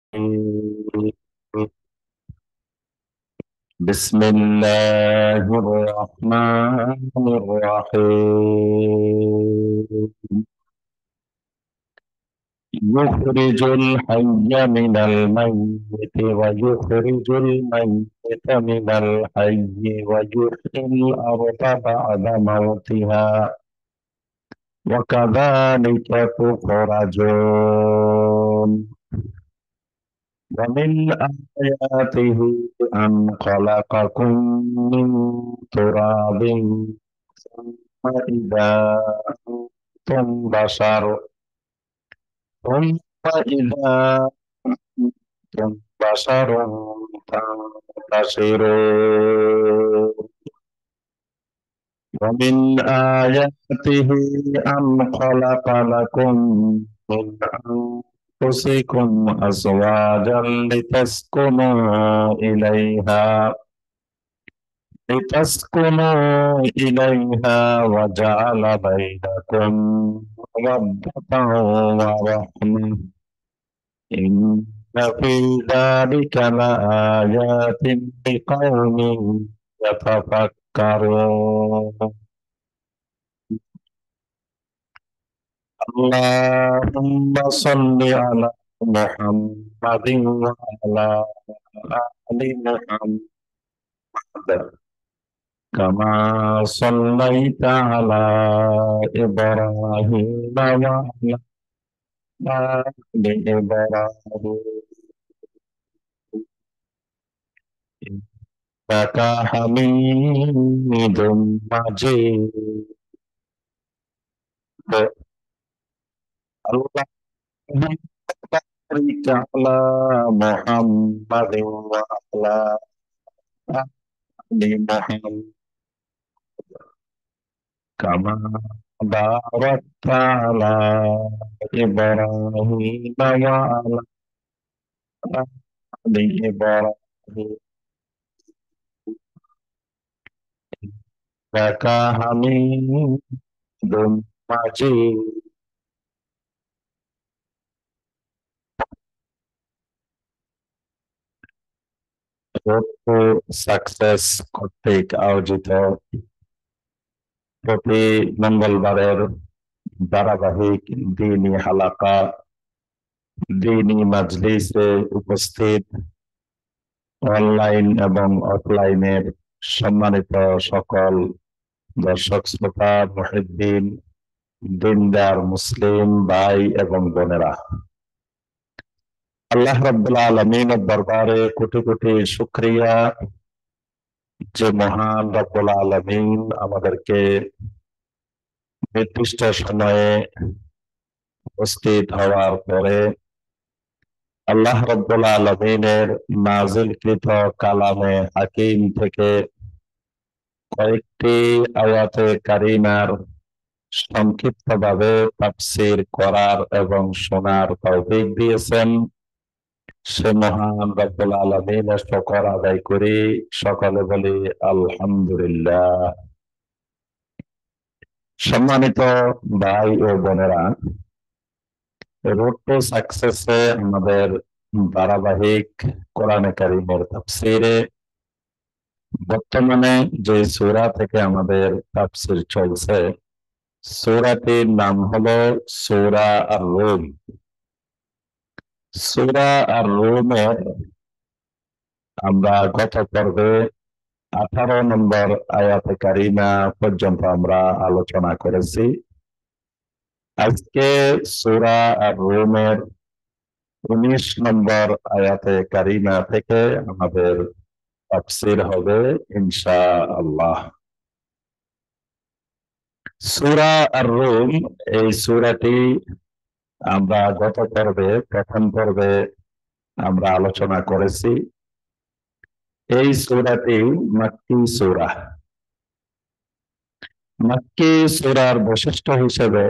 بسم الله الرحمن الرحيم. يخرج الحي من الميت ويخرج الميت من الحي ويحيي الأرض بعد موتها وكذلك تخرجون. ومن آياته أن خلقكم من تراب ثم إذا أنتم ثم إذا أنتم بشر تنتشرون. ومن آياته أن خلق لكم من أنفسكم أزواجا لتسكنوا إليها وجعل بينكم مودة ورحمة. إن في ذلك لآيات لقوم يتفكرون. اللهم صل على محمد وعلى آل محمد كما صليت على إبراهيم وعلى آل إبراهيم إنك حميد مجيد. اللهم بارك على محمد وعلى آل محمد كما باركت على إبراهيم وعلى آل إبراهيم إنك حميد مجيد. Success কর্তৃক আয়োজিত প্রতি মঙ্গলবারের ধারাবাহিক দ্বীনি হালাকা, দ্বীনি মাজলিসে উপস্থিত অনলাইন এবং অফলাইনের সম্মানিত সকল দর্শক শ্রোতা, মুহিদ্দিন, দিনদার মুসলিম ভাই এবং বোনেরা, আল্লাহ রাব্বুল আলামিনের দরবারে কোটি কোটি শুকরিয়া যে মহান রাব্বুল আলামিন আমাদেরকে নির্দিষ্ট সময়ে উপস্থিত হওয়ার পরে আল্লাহ রাব্বুল আলামিনের নাযিলকৃত কালামে হাকিম থেকে কয়েকটি আয়াতে কারিমার সংক্ষিপ্তভাবে তাফসীর করার এবং শোনার তৌফিক দিয়েছেন। সে মহান রব্বুল আলামিনের শুকর আদায় করি, সকলে বলি আলহামদুলিল্লাহ। সম্মানিত ভাই ও বোনেরা, রোড টু সাকসেসে আমাদের ধারাবাহিক কোরআনে কারীমের তাফসীরে বর্তমানে যে সূরা থেকে আমাদের তাফসীর চলছে, সূরাটির নাম হলো সূরা আর-রুম। সূরা আর-রুমের আমরা গত পর্বে 18 নম্বর আয়াতে কারিমা পর্যন্ত আমরা আলোচনা করেছি। আজকে সূরা আর-রুমের 19 নম্বর আয়াতে কারিমা থেকে আমাদের তাফসীর হবে ইনশাআল্লাহ। সূরা আর-রুম, এই সূরাটি আমরা গত পর্বে, প্রথম পর্বে আমরা আলোচনা করেছি। এই সূরাটি মাক্কি সূরা। মাক্কি সূরার বৈশিষ্ট্য হিসেবে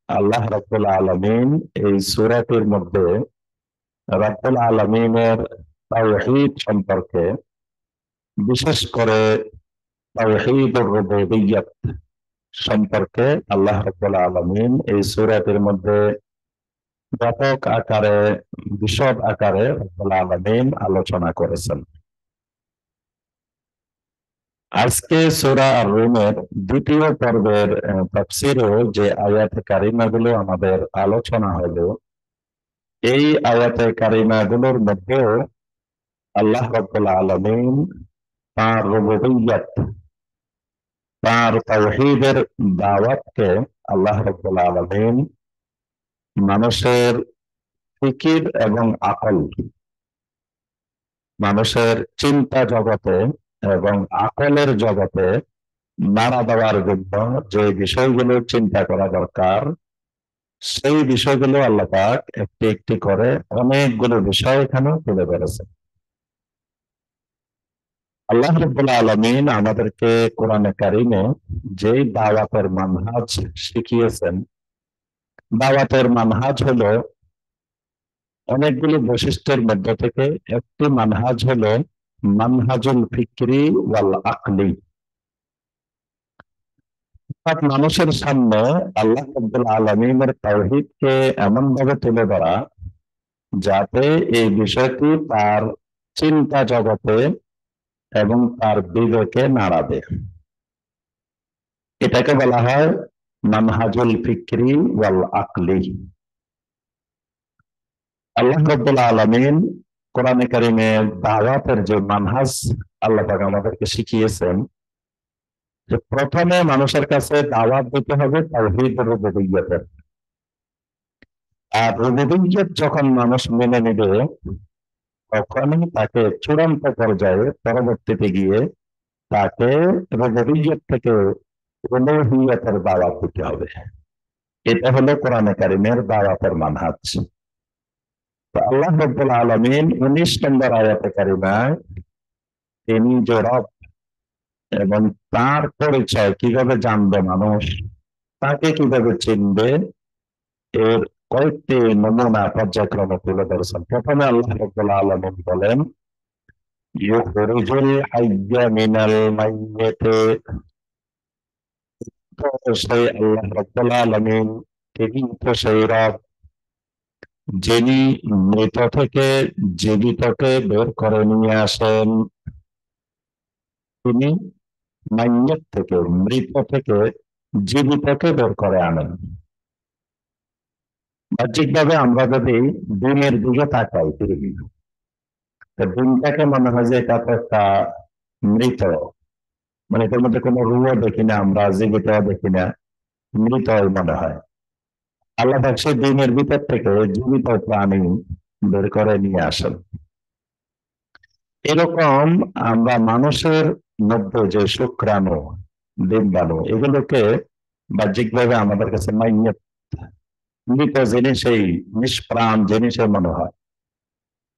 আল্লাহ রাব্বুল আলামিন এই সূরাটির মধ্যে রাব্বুল আলামিনের তাওহীদ সম্পর্কে, বিশেষ করে তাওহীদুর রুবুবিয়্যাত সম্পর্কে আল্লাহ রাব্বুল আলামিন এই সূরাটির মধ্যে ব্যাপক আকারে, বিশদ আকারে রব্বুল আলামিন আলোচনা করেছেন। আজকে সূরা আর-রুমের দ্বিতীয় পর্বের তাফসীরেও যে আয়াতে কারিমাগুলো আমাদের আলোচনা হলো, এই আয়াতে কারিমাগুলোর মধ্যেও আল্লাহ রাব্বুল আলামিন তার রুবুবিয়্যাত, তার তাওহীদের দাওয়াতকে আল্লাহ রাব্বুল আলামিন মানুষের ফিকির এবং আকল, মানুষের চিন্তা জগতে এবং আকলের জগতে নাড়া দেওয়ার জন্য যে বিষয়গুলো চিন্তা করা দরকার, সেই বিষয়গুলো আল্লাহ পাক একটি একটি করে অনেকগুলো বিষয় এখানে তুলে ধরেছেন। আল্লাহ রাব্বুল আলামিন আমাদেরকে কোরআনে কারিমে যেই দাওয়াতের মানহাজ শিখিয়েছেন, দাওয়াতের মানহাজ হলো অনেকগুলো বৈশিষ্ট্যের মধ্যে থেকে একটি মানহাজ হলো মানহাজুল ফিকরি ওয়াল আকলি। অর্থাৎ মানুষের সামনে আল্লাহ রাব্বুল আলামিনের তাওহীদকে এমন ভাবে তুলে ধরা যাতে এই বিষয়টি তার চিন্তা জগতে এবং তার বিবেকে নাড়া দেয়। এটাকে বলা হয় মানহাজুল ফিকরি ওয়াল আকলি। আল্লাহ রাব্বুল আলামিন কোরআনে কারিমে দাওয়াতের যে মানহাজ আল্লাহ পাক আমাদেরকে শিখিয়েছেন, যে প্রথমে মানুষের কাছে দাওয়াত দিতে হবে তাওহীদ রুবুবিয়্যতের। আর রুবুবিয়্যত যখন মানুষ মেনে নেবে, তখনই তাকে চূড়ান্ত পর্যায়ে পরবর্তীতে গিয়ে তাকে রুবুবিয়্যত থেকে উলুহিয়্যতের দাওয়াত দিতে হবে। এটা হলো কোরআনে কারিমের দাওয়াতের মানহাজ। তো আল্লাহ রাব্বুল আলামিন 19 নম্বর আয়াতে কারিমায় তিনি যে রব এবং তার পরিচয় কিভাবে জানবে মানুষ, তাকে কিভাবে চিনবে, এর কয়েকটি নমুনা পর্যায়ক্রমে তুলে ধরেছেন। প্রথমে আল্লাহ রাব্বুল আলামিন বলেন, ইউখরিজুল হাইয়্যা মিনাল মাইয়্যিতি। তো সেই আল্লাহ রাব্বুল আলামিন তিনি তো সেই রব যিনি মৃত থেকে জীবিতকে বের করে নিয়ে আসেন। তিনি মাইয়্যিত থেকে, মৃত থেকে জীবিতকে বের করে আনেন। বাহ্যিকভাবে আমরা যদি দিনের দিকে তাকাই, দিনটাকে মনে হয় যে এটা তো একটা মৃত, মানে এটার মধ্যে কোনো রুহও দেখি না, আমরা জীবিত দেখি না, মৃত মনে হয়। আল্লাহ পাক সেই দিনের ভিতর থেকে জীবিত প্রাণী বের করে নিয়ে আসেন। এরকম আমরা মানুষের মধ্যে যে শুক্রাণু, ডিম্বাণু, এগুলোকে বাহ্যিকভাবে আমাদের কাছে মাইয়্যিত, মৃত জিনিসেই, নিষ্প্রাণ জিনিসের মনে হয়।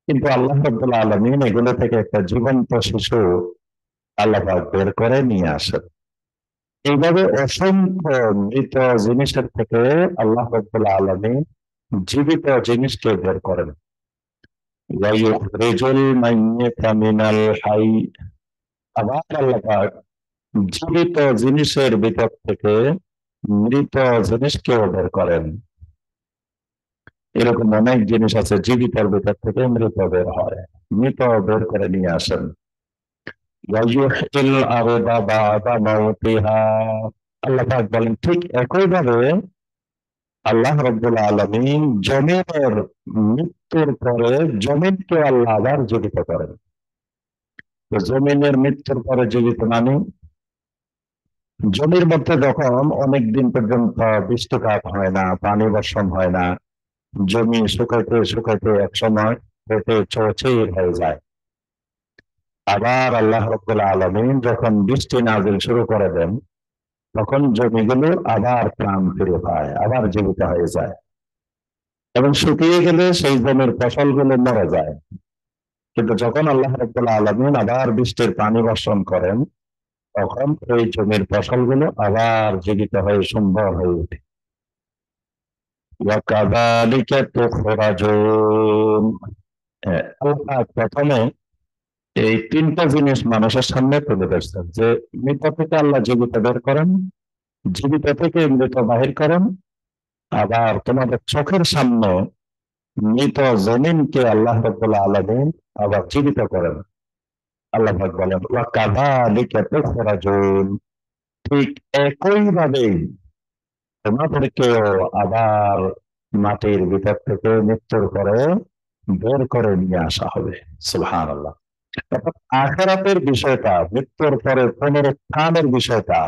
কিন্তু আল্লাহ রাব্বুল আলামিন এগুলো থেকে একটা জীবন্ত শিশু আল্লাহ পাক বের করে নিয়ে আসেন। এইভাবে অসংখ্য মৃত জিনিসের থেকে আল্লাহ রাব্বুল আলামিন জীবিত জিনিসকে বের করেন। ওয়ায়ুখরিজুল মাইয়্যিতা মিনাল হাই। আবার আল্লাহ পাক জীবিত জিনিসের ভিতর থেকে মৃত জিনিসকেও বের করেন। এরকম অনেক জিনিস আছে জীবিতের ভিতর থেকে মৃত বের হয়, মৃত বের করে নিয়ে আসেন। ওয়ায়ুহয়িল আরদা বা'দা মাউতিহা। আল্লাহ পাক বলেন, ঠিক একইভাবে আল্লাহ রাব্বুল আলামিন জমিনের মৃত্যুর পরে জমিনকে আল্লাহ আবার জীবিত করেন। তো জমিনের মৃত্যুর পরে জীবিত মানে, জমির মধ্যে যখন অনেক দিন পর্যন্ত বৃষ্টিপাত হয় না, পানি বর্ষণ হয় না, জমি শুকাইতে শুকাইতে এক সময় পেটে চৌচির হয়ে যায়, আবার আল্লাহ রাব্বুল আলামিন যখন বৃষ্টি নাজিল শুরু করে দেন, তখন জমিগুলো আবার প্রাণ ফিরে পায়, আবার জীবিত হয়ে যায়। এবং শুকিয়ে গেলে সেই জমির ফসলগুলো মরে যায়। কিন্তু যখন আল্লাহ রাব্বুল আলামিন আবার বৃষ্টির পানি বর্ষণ করেন, তখন ওই জমির ফসলগুলো আবার জীবিত হয়ে সুন্দর হয়ে ওঠে। ওয়াকাযালিকা তুখরাজুন। আল্লাহ প্রথমে এই তিনটা জিনিস মানুষের সামনে তুলে ধরছেন, যে মৃত থেকে আল্লাহ জীবিত বের করেন, জীবিত থেকে মৃত বাহির করেন, আবার তোমাদের চোখের সামনে মৃত জমিনকে আল্লাহ রাব্বুল আলামিন আবার জীবিত করেন। আল্লাহ পাক বলেন ওয়া কাযালিকা তুখরাজুন, ঠিক একইভাবে তোমাদেরকেও আবার মাটির ভিতর থেকে মৃত্যুর পরে বের করে নিয়ে আসা হবে। সুবহানাল্লাহ। অর্থাৎ আখিরাতের বিষয়টা, মৃত্যুর পরে পুনরুত্থানের বিষয়টা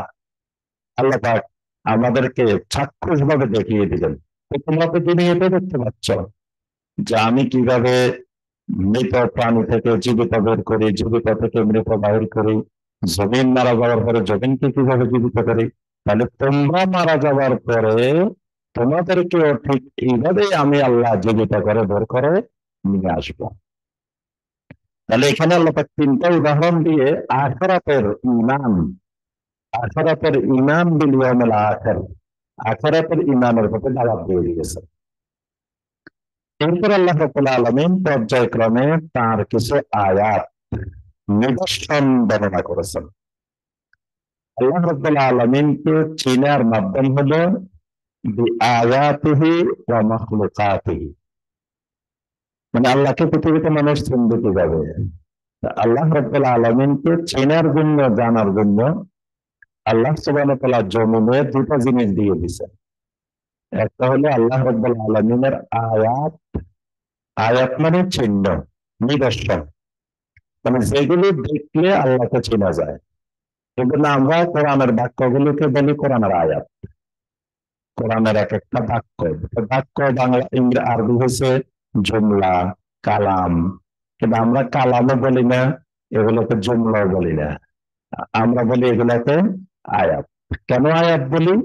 আল্লাহ পাক আমাদেরকে চাক্ষুষ ভাবে দেখিয়ে দিলেন। তো তোমরা তো দুনিয়াতে দেখতে পাচ্ছ যে আমি কিভাবে মৃত প্রাণী থেকে জীবিত বের করি, জীবিত থেকে মৃত বাহির করি, জমিন মারা যাওয়ার পরে জমিনকে কিভাবে জীবিত করি। তাহলে তোমরা মারা যাওয়ার পরে তোমাদেরকেও ঠিক এইভাবেই আমি আল্লাহ জীবিত করে বের করে নিয়ে আসবো। তাহলে এখানে আল্লাহ পাক তিনটা উদাহরণ দিয়ে আখিরাতের ঈমান বিল ইয়াউমিল আখির, আখিরাতের ঈমানের প্রতি দাওয়াত দিয়ে দিয়েছেন। এরপর আল্লাহ রাব্বুল আলামিন পর্যায়ক্রমে তার কিছু আয়াত, নিদর্শন বর্ণনা করেছেন। আল্লাহ রাব্বুল আলামিনকে চিনার মাধ্যম হলো বিআয়াতিহি ওয়া মাখলুকাতিহি, মানে আল্লাহকে পৃথিবীতে মানুষ চিনবে কিভাবে। আল্লাহ রাব্বুল আলামিনকে চেনার জন্য, জানার জন্য আল্লাহ সুবহানাহু ওয়া তাআলা জমিনে দুটো জিনিস দিয়ে দিয়েছেন। একটা হলো আল্লাহ রাব্বুল আলামিনের আয়াত, আয়াত মানে চিহ্ন, নিদর্শন, মানে যেগুলো দেখলে আল্লাহকে চেনা যায়। এজন্য আমরা কোরআনের বাক্যগুলোকে বলি কোরআনের আয়াত। কোরআনের এক একটা বাক্য, বাক্য বাংলা আরবি হয়েছে জুমলা, কালাম, কিন্তু আমরা কালামও বলি না, এগুলোকে জুমলাও বলি না, আমরা বলি এগুলোকে আয়াত। কেন আয়াত বলি?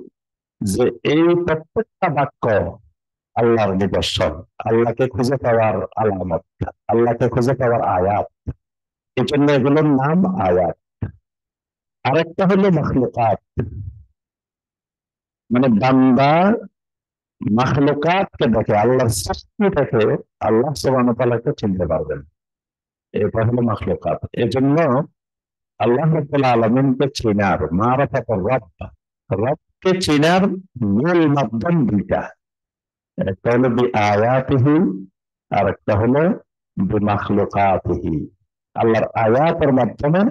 যে এই প্রত্যেকটা বাক্য আল্লাহর নিদর্শন, আল্লাহকে খুঁজে পাওয়ার আলামত, আল্লাহকে খুঁজে পাওয়ার আয়াত, এই জন্য এগুলোর নাম আয়াত। আরেকটা হলো মাখলুকাত, মানে বান্দা মাখলুকাতকে দেখে, আল্লাহর সৃষ্টি থেকে আল্লাহ সুবহানাহু ওয়া তাআলাকে চিনতে পারবেন। এটা হলো মাখলুকাত। এজন্য আল্লাহ রাব্বুল আলামিনকে চেনার, মারিফাতুর রব, রবকে চেনার মূল মাধ্যম দুইটা, একটা হলো বিআয়াতিহি আর একটা হলো বিমাখলুকাতিহি, আল্লাহর আয়াতের মাধ্যমে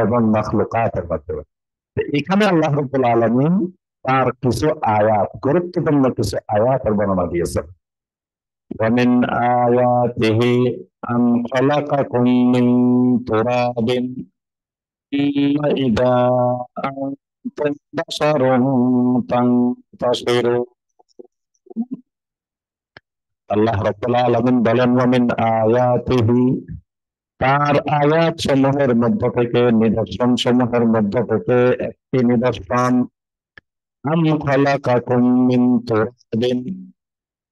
এবং মাখলুকাতের মাধ্যমে। এখানে আল্লাহ রাব্বুল আলামিন তার কিছু আয়াত, গুরুত্বপূর্ণ কিছু আয়াতের বর্ণনা দিয়েছেন। ومن آياته أن خلقكم من تراب ثم إذا أنتم بشر تنتشرون। আল্লাহ রাব্বুল আলামিন বলেন ওয়ামিন আয়াতিহি, তার আয়াত সমূহের মধ্য থেকে, নিদর্শন সমূহের মধ্য থেকে একটি নিদর্শন, আম খালাকাকুম মিন তুরাবিন,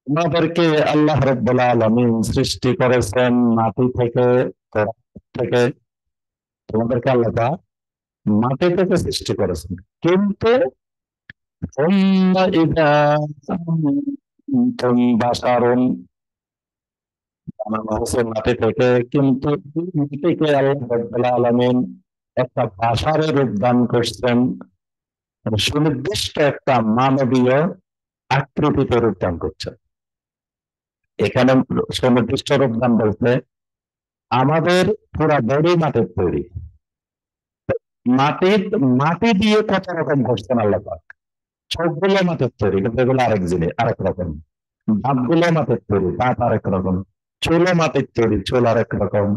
তোমাদেরকে আল্লাহ রাব্বুল আলামিন সৃষ্টি করেছেন মাটি থেকে, তুরাব থেকে। তোমাদেরকে আল্লাহ পাক মাটি থেকে সৃষ্টি করেছেন, কিন্তু সুম্মা ইযা আনতুম বাশারুন, বানানো হয়েছে মাটি থেকে, কিন্তু এই মাটিকে আল্লাহ রাব্বুল আলামিন একটা বাশারের রূপ দান করছেন, মানে সুনির্দিষ্ট একটা মানবীয় আকৃতিতে রূপ দান করছেন। এখানে সুনির্দিষ্ট রূপ দান বলতে আমাদের পুরা বডি মাটির তৈরি, মাটির মাটি দিয়ে কত রকম করছেন আল্লাহ পাক। চোখগুলো মাটির তৈরি, কিন্তু এগুলো আরেক জিনিস, আরেক রকম। দাঁতগুলো মাটির তৈরি, দাঁত আরেক রকম। চুলও মাটির তৈরি, চুল আরেক রকম।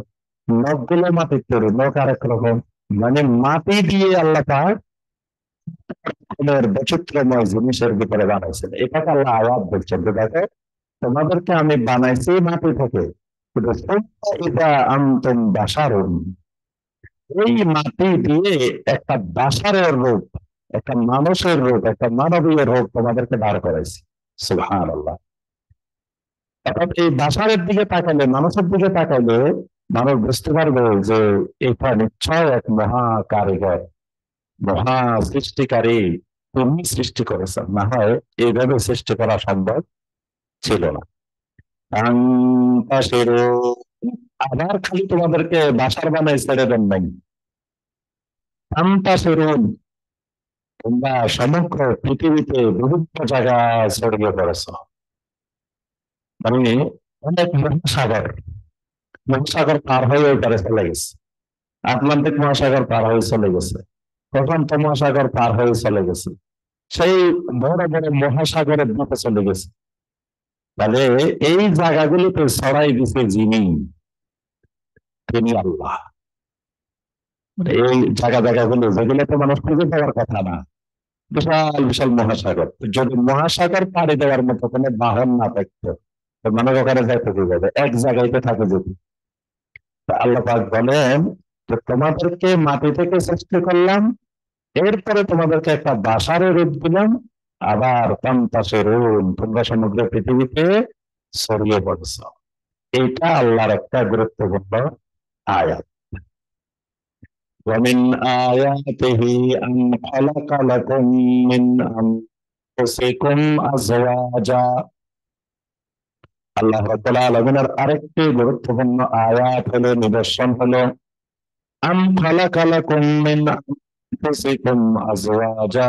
নখগুলো মাটির তৈরি, নখ আরেক রকম। মানে মাটি দিয়ে আল্লাহ পাক বৈচিত্র্যময় জিনিসের ভিতরে বানাইছেন। এটাকে আল্লাহ আয়াত বলছেন যে দেখো, তোমাদেরকে আমি বানাইছি মাটি থেকে, কিন্তু এটা আনতুম বাশারুন, এই মাটি দিয়ে একটা বাশারের রূপ, একটা মানুষের রূপ, একটা মানবীয় রূপ তোমাদেরকে দাঁড় করাইছি। সুবহানাল্লাহ। অর্থাৎ এই বাশারের দিকে তাকালে, মানুষের দিকে তাকালে মানুষ বুঝতে পারবে যে এটা নিশ্চয় এক মহা কারিগর, মহা সৃষ্টিকারী, তুমি সৃষ্টি করেছেন, না হয় এইভাবে সৃষ্টি করা সম্ভব ছিল না। তাসিরু, আবার খালি তোমাদেরকে বাসার বানায় ছেড়ে দেন নাই। তাসিরুন, তোমরা সমগ্র পৃথিবীতে বিভিন্ন জায়গায় ছড়িয়ে পড়েছ। মানে অনেক মহাসাগর, মহাসাগর পার হয়ে ওপারে চলে গেছে, আটলান্টিক মহাসাগর পার হয়ে চলে গেছে, প্রশান্ত মহাসাগর পার হয়ে চলে গেছে, সেই বড় বড় মহাসাগরের দিকে চলে গেছে। তাহলে এই জায়গাগুলোতে ছড়াই দিছে যিনি, তিনি আল্লাহ। মানে এই জায়গাগুলো যেগুলোতে মানুষ খুঁজে পাওয়ার কথা না, বিশাল বিশাল মহাসাগর, যদি মহাসাগর পাড়ি দেওয়ার মতো কোনো বাহন না থাকতো, তো মানুষ ওখানে যাইতে কি যাবে, এক জায়গায় থাকে যদি। আল্লাহ পাক বলেন যে তোমাদেরকে মাটি থেকে সৃষ্টি করলাম, এরপরে তোমাদেরকে একটা বাসারের রূপ দিলাম, আবার তান্তাসিরুন, তোমরা সমগ্র পৃথিবীতে ছড়িয়ে পড়ছ। এটা আল্লাহর একটা গুরুত্বপূর্ণ আয়াত। ومن آياته أن خلق لكم من أنفسكم أزواجا। আল্লাহ রাব্বুল আলামিনের আরেকটি গুরুত্বপূর্ণ আয়াত হলো, নিদর্শন হলো, আম খালাকা লাকুম মিন আনফুসিকুম আজওয়াজা,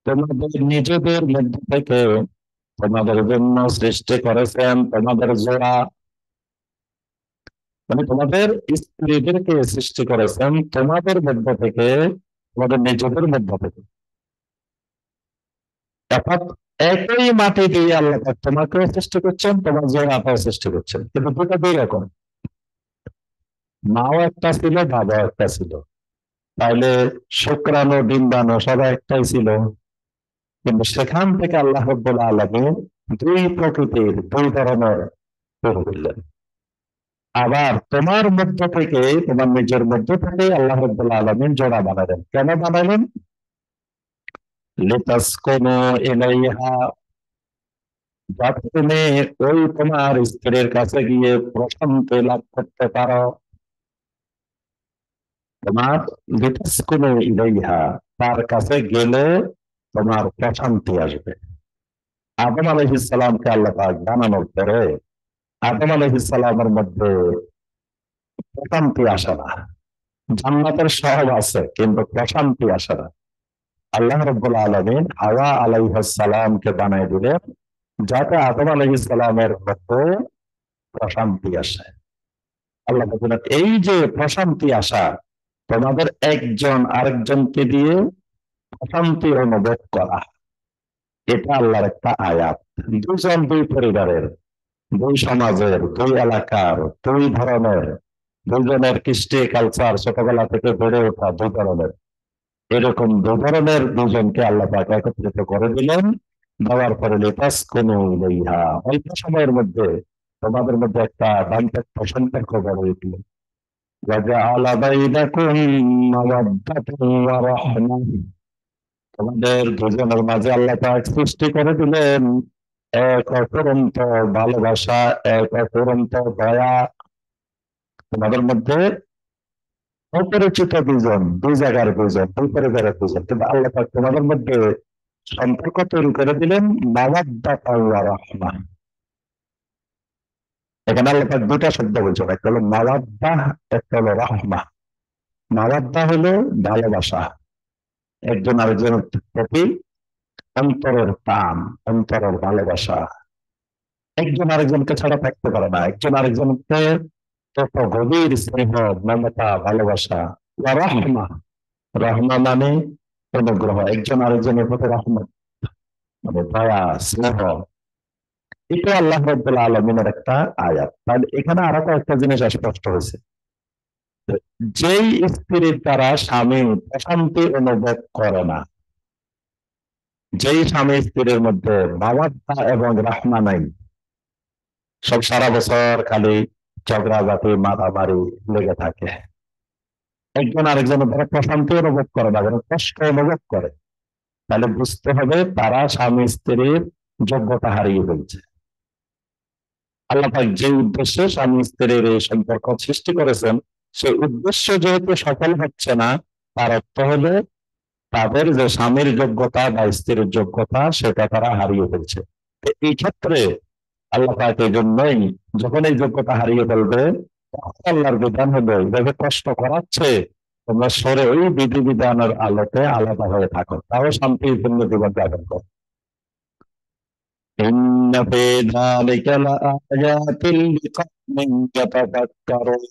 তোমাদের নিজেদের মধ্য থেকে তোমাদের জন্য সৃষ্টি করেছেন তোমাদের জোড়া, মানে তোমাদের স্ত্রীদেরকে সৃষ্টি করেছেন তোমাদের মধ্য থেকে, তোমাদের নিজেদের মধ্য থেকে। অর্থাৎ একই মাটি দিয়ে আল্লাহ পাক তোমাকেও সৃষ্টি করছেন, তোমার জোড়াটাও সৃষ্টি করছেন, কিন্তু দুটো দুই রকম। মাও একটা ছিল, বাবাও একটা ছিল, তাইলে শুক্রাণু ডিম্বাণু সবাই একটাই ছিল, কিন্তু সেখান থেকে আল্লাহ রাব্বুল আলামিন দুই প্রকৃতির দুই ধরনের তৈরি করলেন। আবার তোমার মধ্য থেকে, তোমার নিজের মধ্য থেকে আল্লাহ রাব্বুল আলামিন জোড়া বানালেন। কেন বানালেন? লিতাসকুনু ইলাইহা, যাতে তুমি ওই তোমার স্ত্রীর কাছে গিয়ে প্রশান্তি লাভ করতে পারো। তোমার লিতাসকুনু ইলাইহা, তার কাছে গেলে তোমার প্রশান্তি আসবে। আদম আলাইহিস সালামকে আল্লাহ পাক বানানোর পরে আদম আলাইহিস সালামের মধ্যে প্রশান্তি আসে না, জান্নাতের সব আছে কিন্তু প্রশান্তি আসে না। আল্লাহ রাব্বুল আলামিন হাওয়া আলাইহিস সালামকে বানাই দিলেন যাতে আদম আলাইহিস সালামের মধ্যে প্রশান্তি আসে। আল্লাহ বলেন এই যে প্রশান্তি আসা, তোমাদের একজন আরেকজনকে দিয়ে প্রশান্তি অনুভব করা, এটা আল্লাহর একটা আয়াত। দুজন দুই পরিবারের, দুই সমাজের, দুই এলাকার, দুই ধরনের, দুজনের কৃষ্টি কালচার ছোটবেলা থেকে বেড়ে ওঠা দুই ধরনের, এরকম দু ধরনের দুজনকে আল্লাহ পাক একত্রিত করে দিলেন। দেওয়ার পরে লিতাসকুনু ইলাইহা, অল্প সময়ের মধ্যে তোমাদের মধ্যে একটা দাম্পত্য সম্পর্ক গড়ে উঠল। ওয়াজআলা বাইনাকুম মাওয়াদ্দাতান ওয়া রাহমা, তোমাদের দুজনের মাঝে আল্লাহ পাক সৃষ্টি করে দিলেন এক অপরন্ত ভালোবাসা, এক অপরন্ত দয়া। তোমাদের মধ্যে অপরিচিত দুজন, দুই জায়গার দুজন, দুই পরিবারের দুজন, কিন্তু আল্লাহ পাক তোমাদের মধ্যে সম্পর্ক তৈরি করে দিলেন মাওয়াদ্দাতান ওয়া রাহমা। এখানে আল্লাহ পাক দুটা শব্দ বলছেন, একটা হলো মাওয়াদ্দাহ, একটা হলো রাহমা। মাওয়াদ্দা হলো ভালোবাসা, একজন আরেকজনের প্রতি অন্তরের টান, অন্তরের ভালোবাসা, একজন আরেকজনকে ছাড়া থাকতে পারে না, একজন আরেকজনকে তত গভীর স্নেহ, মমতা, ভালোবাসা। ওয়া রাহমা, রহমা মানে অনুগ্রহ, একজন আরেকজনের প্রতি রহমত মানে দয়া, স্নেহ। এটা আল্লাহ রাব্বুল আলামিনের একটা আয়াত। তাহলে এখানে আরো একটা জিনিস স্পষ্ট হয়েছে, যেই স্ত্রীর দ্বারা স্বামী প্রশান্তি অনুভব করে না, যেই স্বামী স্ত্রীর মধ্যে মাওয়াদ্দা এবং রাহমা নাই, সব সারা বছর খালি ঝগড়াঝাটি মারামারি লেগে থাকে, একজন আরেকজনের দ্বারা প্রশান্তি অনুভব করে না, বরং কষ্ট অনুভব করে, তাহলে বুঝতে হবে তারা স্বামী স্ত্রীর যোগ্যতা হারিয়ে ফেলছে। আল্লাহ পাক যে উদ্দেশ্যে স্বামী স্ত্রীর এই সম্পর্ক সৃষ্টি করেছেন, সেই উদ্দেশ্য যেহেতু সফল হচ্ছে না, তার অর্থ হলো তাদের যে স্বামীর যোগ্যতা বা স্ত্রীর যোগ্যতা সেটা তারা হারিয়ে ফেলছে। এই ক্ষেত্রে আল্লাহ পাক এই জন্যই যখন এই যোগ্যতা হারিয়ে ফেলবে, আল্লাহর বিধান হলো এইভাবে কষ্ট করাচ্ছে, তোমরা সরে ওই বিধিবিধানের আলোতে আলাদা হয়ে থাকো, তাও শান্তিপূর্ণ জীবন যাপন করো। ইন্না ফি যালিকা লাআয়াতিন লিকাওমিন ইয়াতাফাক্কারুন।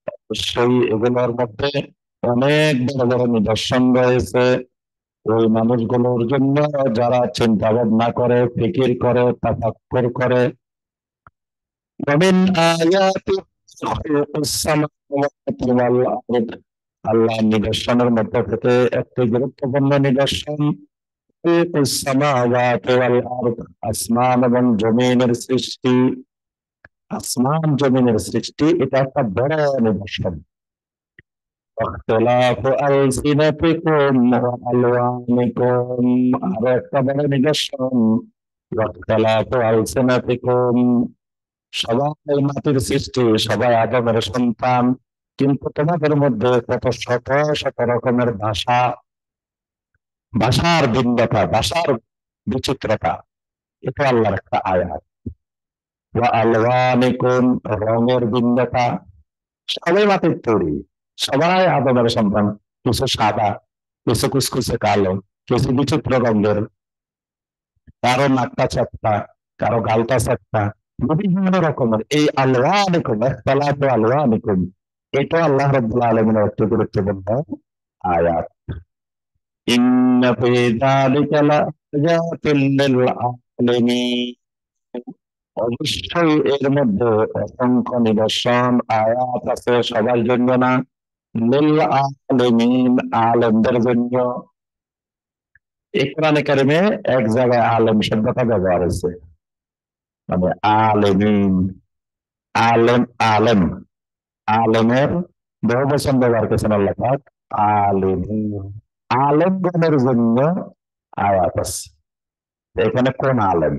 অবশ্যই এগুলোর মধ্যে অনেক বড় বড় নিদর্শন রয়েছে ওই মানুষগুলোর জন্য যারা চিন্তা ভাবনা করে, ফিকির করে, তাফাক্কুর করে। ومن آياته خلق السماوات والأرض। আল্লাহর নিদর্শনের মধ্যে থেকে একটি গুরুত্বপূর্ণ নিদর্শন خلق السماوات والأرض, আসমান এবং জমিনের সৃষ্টি। আসমান জমিনের সৃষ্টি এটা একটা বড় নিদর্শন। واختلاف ألسنتكم وألوانكم, আরো একটা বড় নিদর্শন واختلاف ألسنتكم, সবাই মাটির সৃষ্টি, সবাই আদমের সন্তান, কিন্তু তোমাদের মধ্যে কত শত শত রকমের ভাষা, ভাষার ভিন্নতা, ভাষার বিচিত্রতা, এটা আল্লাহর একটা আয়াত। ওয়া আলওয়ানিকুম, রঙের ভিন্নতা, সবাই মাটির তৈরি, সবাই আদমের সন্তান, কিছু সাদা, কিছু কুচকুচে কালো, কিছু বিচিত্র রঙের, কারো নাকটা চ্যাপ্টা, কারো গালটা চ্যাপ্টা, বিভিন্ন রকমের এই আলওয়ানিকুম, ইখতিলাফু আলওয়ানিকুম, এটা আল্লাহ রাব্বুল আলামিনের একটি গুরুত্বপূর্ণ আয়াত। ইন্না ফি যালিকা লাআয়াতিন লিল আলিমিন, অবশ্যই এর মধ্যে অসংখ্য নিদর্শন আয়াত আছে, সবার জন্য না, লিল আলিমিন, আলেমদের জন্য। এই কোরআনে কারিমে এক জায়গায় আলেম শব্দটা ব্যবহার হয়েছে, মানে আলেমিন, আলেম, আলেম, আলেমের বহু বচন ব্যবহার করেছেন আল্লাহ পাক, আলেমিন, আলেমগণের জন্য আয়াত আছে। এখানে কোন আলেম?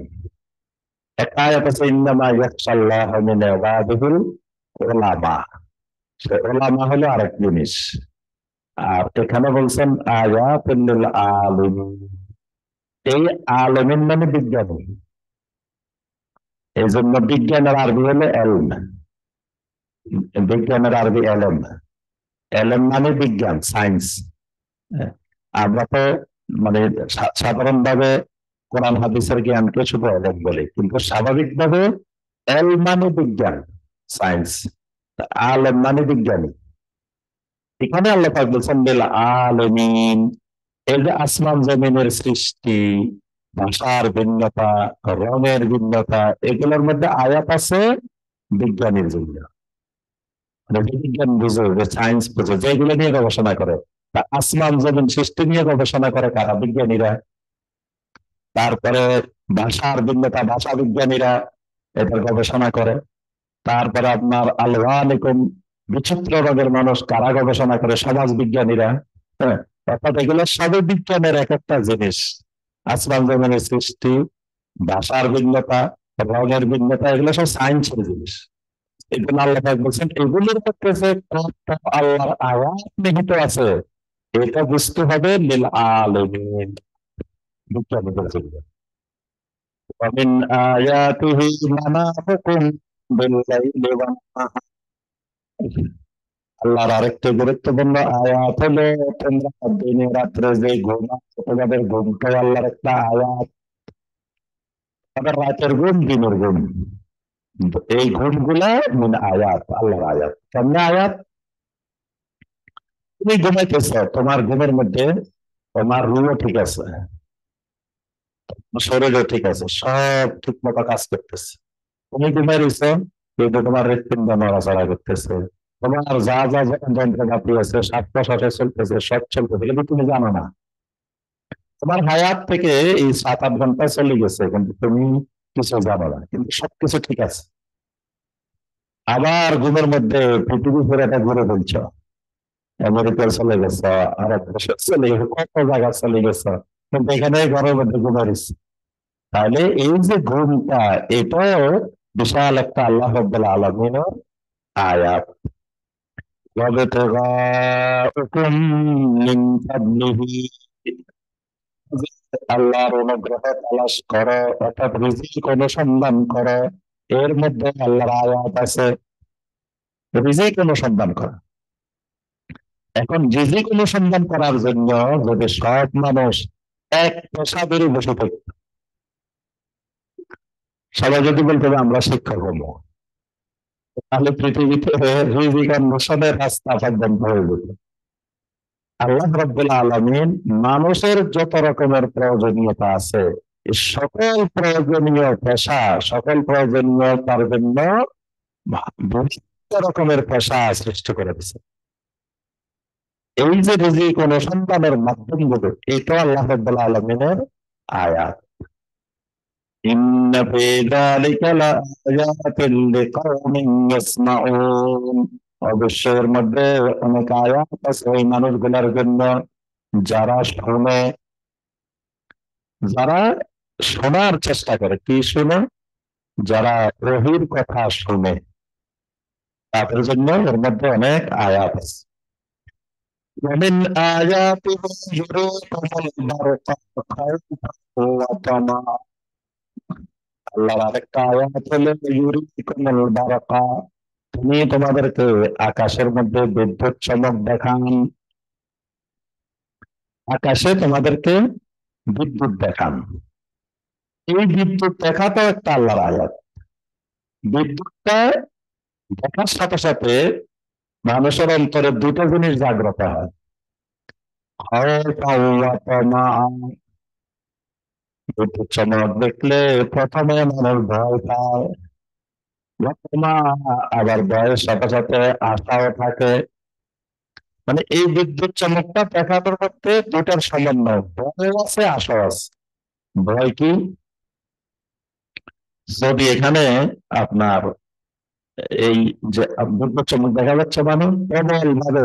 একটা আয়াত আছে ইন্নামা ইয়াখশাল্লাহা মিন ইবাদিহিল উলামা, সে উলামা হলো আরেক জিনিস। আর এখানে বলছেন আয়াতুল লিল আলিমিন, এই আলেমিন মানে বিজ্ঞানী। এই জন্য বিজ্ঞানের আরবি হলো এলম, বিজ্ঞানের আরবি এলম, এলম মানে বিজ্ঞান, সায়েন্স। আমরা তো মানে সাধারণভাবে কোরআন হাদিসের জ্ঞানকে শুধু এলম বলি, কিন্তু স্বাভাবিকভাবে এল মানে বিজ্ঞান, সায়েন্স, আলেম মানে বিজ্ঞানী। এখানে আল্লাহ পাক বলছেন বিল আলামিন, এই যে আসমান জমিনের সৃষ্টি, ভাষার ভিন্নতা, রঙের ভিন্নতা, এগুলোর মধ্যে আয়াত আছে বিজ্ঞানীর জন্য। মানে যে বিজ্ঞান বুঝে, যে সায়েন্স বুঝে, যেগুলো নিয়ে গবেষণা করে, তা আসমান জমিন সৃষ্টি নিয়ে গবেষণা করে কারা? বিজ্ঞানীরা। তারপরে ভাষার ভিন্নতা, ভাষা বিজ্ঞানীরা এটার গবেষণা করে। তারপরে আপনার আলওয়ানিকুম, বিচিত্র রঙের মানুষ, কারা গবেষণা করে? সমাজ বিজ্ঞানীরা। হ্যাঁ, অর্থাৎ এগুলো সবই বিজ্ঞানের এক একটা জিনিস। আসমান জমিনের সৃষ্টি, ভাষার ভিন্নতা, রঙের ভিন্নতা, এগুলো সব সায়েন্সের জিনিস। এগুলো আল্লাহ পাক বলছেন এগুলোর মধ্যে যে কত আল্লাহর আয়াত নিহিত আছে, এটা বুঝতে হবে লিল আলামিন, বিজ্ঞানীদের জন্য। ومن آياته منامكم بالليل والنهار, আল্লাহর আরেকটি গুরুত্বপূর্ণ আয়াত হলো তোমরা দিনে রাত্রে যে ঘুমাও, তোমাদের ঘুমটাও আল্লাহর একটা আয়াত। তাদের রাতের ঘুম, দিনের ঘুম, এই ঘুমগুলা মিন আয়াত, আল্লাহর আয়াত। কেমনে আয়াত? তুমি ঘুমাইতেছ, তোমার ঘুমের মধ্যে তোমার রুমও ঠিক আছে, শরীরও ঠিক আছে, সব ঠিক মতো কাজ করতেছে। তুমি ঘুমাই রয়েছ, কিন্তু তোমার হৃৎপিণ্ড নড়াচড়া করতেছে, তোমার যা যা যন্ত্রপাতি আছে, শ্বাস প্রশ্বাসে চলতেছে, সব চলতেছে, কিন্তু তুমি জানো না। তোমার হায়াত থেকে এই 7-8 ঘন্টা চলে গেছে, কিন্তু তুমি কিছু জানো না, কিন্তু সবকিছু ঠিক আছে। আবার ঘুমের মধ্যে পৃথিবী পুরোটা ঘুরে বলছো, আমেরিকা চলে গেছে, আরব দেশে চলে গেছে, কত জায়গা চলে গেছে, কিন্তু এখানে ঘরের মধ্যে ঘুমাইছ। তাহলে এই যে ঘুমটা, এটাও বিশাল একটা আল্লাহ রাব্বুল আলামিনের আয়াত। ওয়াবতিগাউকুম মিন ফাদলিহি, আল্লাহর অনুগ্রহ তালাশ করো, অর্থাৎ রিজিক অনুসন্ধান করো, এর মধ্যে আল্লাহর আয়াত আছে। রিজিক অনুসন্ধান করা, এখন রিজিক অনুসন্ধান করার জন্য যদি সব মানুষ এক পেশাদারি বসে থাকতো, সবাই যদি বলতে হবে আমরা শিক্ষক হবো, তাহলে পৃথিবীতে রিজিক অন্বেষণের রাস্তা সব বন্ধ হয়ে যেত। আল্লাহ রাব্বুল আলামিন মানুষের যত রকমের প্রয়োজনীয়তা আছে, এই সকল প্রয়োজনীয় পেশা, সকল প্রয়োজনীয়তার জন্য বিভিন্ন রকমের পেশা সৃষ্টি করে দিছে। এই যে রিজিক অনুসন্ধানের মাধ্যমগুলো, এটা আল্লাহ রাব্বুল আলামিনের আয়াত। ইন্না ফি যালিকা লাআয়াতিন লিকাওমিন ইয়াসমাউন। অবশ্যই এর মধ্যে অনেক আয়াত আছে ওই মানুষগুলোর জন্য যারা শুনে, যারা শোনার চেষ্টা করে। কি শুনে? যারা ওহীর কথা শুনে, তাদের জন্য এর মধ্যে অনেক আয়াত আছে। ومن آياته يريكم البرق خوفا وطمعا। আল্লাহর আরেকটা আয়াত হলো ইউরিকুমুল বারাকা, তিনি তোমাদেরকে আকাশের মধ্যে বিদ্যুৎ চমক দেখান। আকাশে তোমাদেরকে বিদ্যুৎ দেখান। এই বিদ্যুৎ দেখাটাও একটা আল্লাহর আয়াত। বিদ্যুৎটা দেখার সাথে সাথে মানুষের অন্তরে দুটো জিনিস জাগ্রত হয়। বিদ্যুৎ চমক দেখলে প্রথমে মানুষ ভয় পায়, আবার ভয়ের সাথে সাথে আশাও থাকে। মানে এই বিদ্যুৎ চমকটা দেখানোর মধ্যে দুটার সমন্বয়, ভয় আছে আশা আছে। ভয় কি? যদি এখানে আপনার এই যে বিদ্যুৎ চমক দেখা যাচ্ছে, মানে প্রবল ভাবে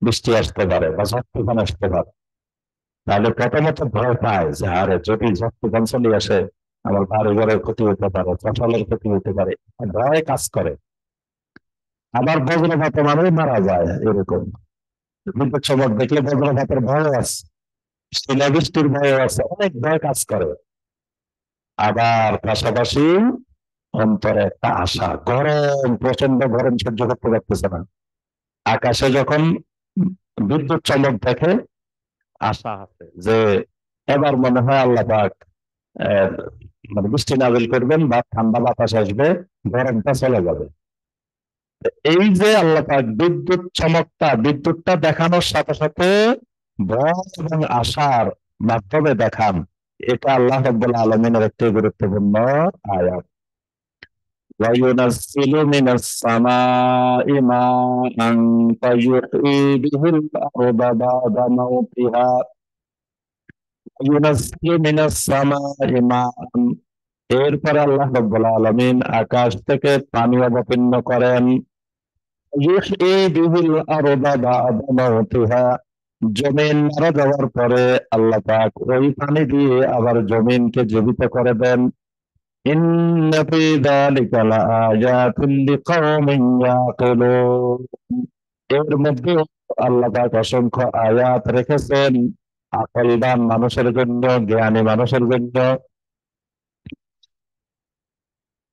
বৃষ্টি আসতে পারে বা ঝড় তুফান আসতে পারে, তাহলে প্রথমত ভয় পায় যে আরে যদি ঝড় তুফান চলে আসে আমার বাড়ি ঘরের ক্ষতি হতে পারে, ফসলের ক্ষতি হতে পারে, ভয় কাজ করে। আবার বজ্রপাতে মানুষ মারা যায়, এরকম বিদ্যুৎ চমক দেখলে বজ্রপাতের ভয় আছে, শিলাবৃষ্টির ভয় আছে, অনেক ভয় কাজ করে। আবার পাশাপাশি অন্তরে একটা আশা, গরম, প্রচন্ড গরম সহ্য করতে পারতেছে না, আকাশে যখন বিদ্যুৎ চমক দেখে আশা আছে যে এবার মনে হয় আল্লাহ পাক আহ, মানে বৃষ্টি নাজিল করবেন বা ঠান্ডা বাতাস আসবে, গরমটা চলে যাবে। এই যে আল্লাহ পাক বিদ্যুৎ চমকটা, বিদ্যুৎটা দেখানোর সাথে সাথে ভয় এবং আশার মাধ্যমে দেখান, এটা আল্লাহ রাব্বুল আলামিনের একটি গুরুত্বপূর্ণ আয়াত। وينزل من السماء ماء فيحيي به الأرض بعد موتها وينزل من السماء ماء। এরপরে আল্লাহ রাব্বুল আলামিন আকাশ থেকে পানি অবতীর্ণ করেন। ইউহয়ী বিহিল আরদা বা'দা মাউতিহা, জমিন মারা যাওয়ার পরে আল্লাহ পাক ওই পানি দিয়ে আবার জমিনকে জীবিত করে দেন। ইন্না ফি যালিকা লাআয়াতিন লিকাওমিন ইয়াকিলুন। এর মধ্যে আল্লাহ পাক অসংখ্য আয়াত রেখেছেন আকলবান মানুষের জন্য, জ্ঞানী মানুষের জন্য।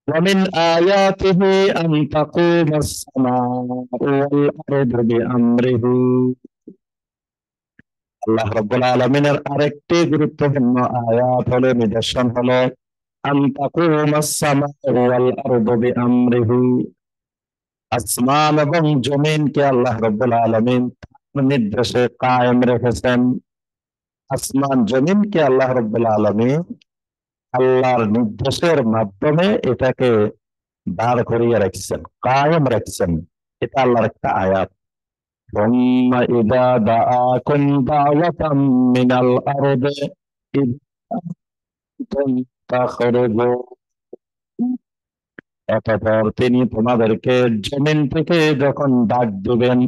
ومن آياته أن تقوم السماء والأرض بأمره। আল্লাহ রাব্বুল আলামিনের আরেকটি গুরুত্বপূর্ণ আয়াত হলো, নিদর্শন হলো আন তাকুমাস সামাউ ওয়াল আরদু বিআমরিহি। আসমান এবং জমিনকে আল্লাহ রাব্বুল আলামিন তার নির্দেশে কায়েম রেখেছেন। আসমান জমিনকে আল্লাহ রাব্বুল আলামিন আল্লাহর নির্দেশের মাধ্যমে এটাকে দাঁড় করিয়ে রাখছেন, কায়েম রাখছেন। এটা আল্লাহর একটা আয়াত। ثم إذا دعاكم دعوة من الأرض إذا أنتم تخرجون। অতঃপর তিনি তোমাদেরকে জমিন থেকে যখন ডাক দিবেন,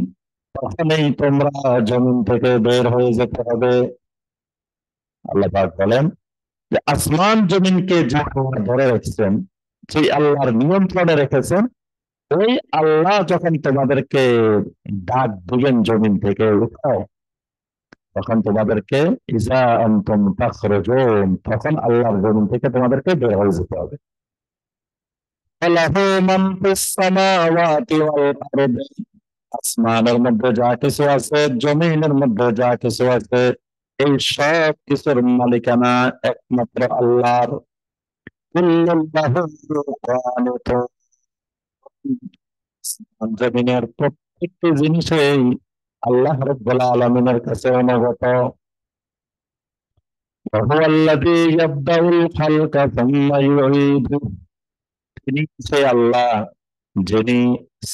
তখনই তোমরা জমিন থেকে বের হয়ে যেতে হবে। আল্লাহ পাক বলেন যে আসমান জমিনকে যে ধরে রেখেছেন, সেই আল্লাহর নিয়ন্ত্রণে রেখেছেন, ওই আল্লাহ যখন তোমাদেরকে ডাক দিবেন জমিন থেকে উঠাও, তখন তোমাদেরকে ইজা আনতুম তাখরুজুন, তখন আল্লাহর জমিন থেকে তোমাদেরকে বের হয়ে যেতে হবে। লাহু মান ফিস সামাওয়াতি ওয়াল আরদি। আসমানের মধ্যে যা কিছু আছে, জমিনের মধ্যে যা কিছু আছে, এই সব কিছুর মালিকানা একমাত্র আল্লাহর। জমিনের প্রত্যেকটি জিনিসেই আল্লাহ রাব্বুল আলামিনের কাছে অনুগত। وهو الذي يبدأ الخلق ثم يعيده। তিনি সে আল্লাহ যিনি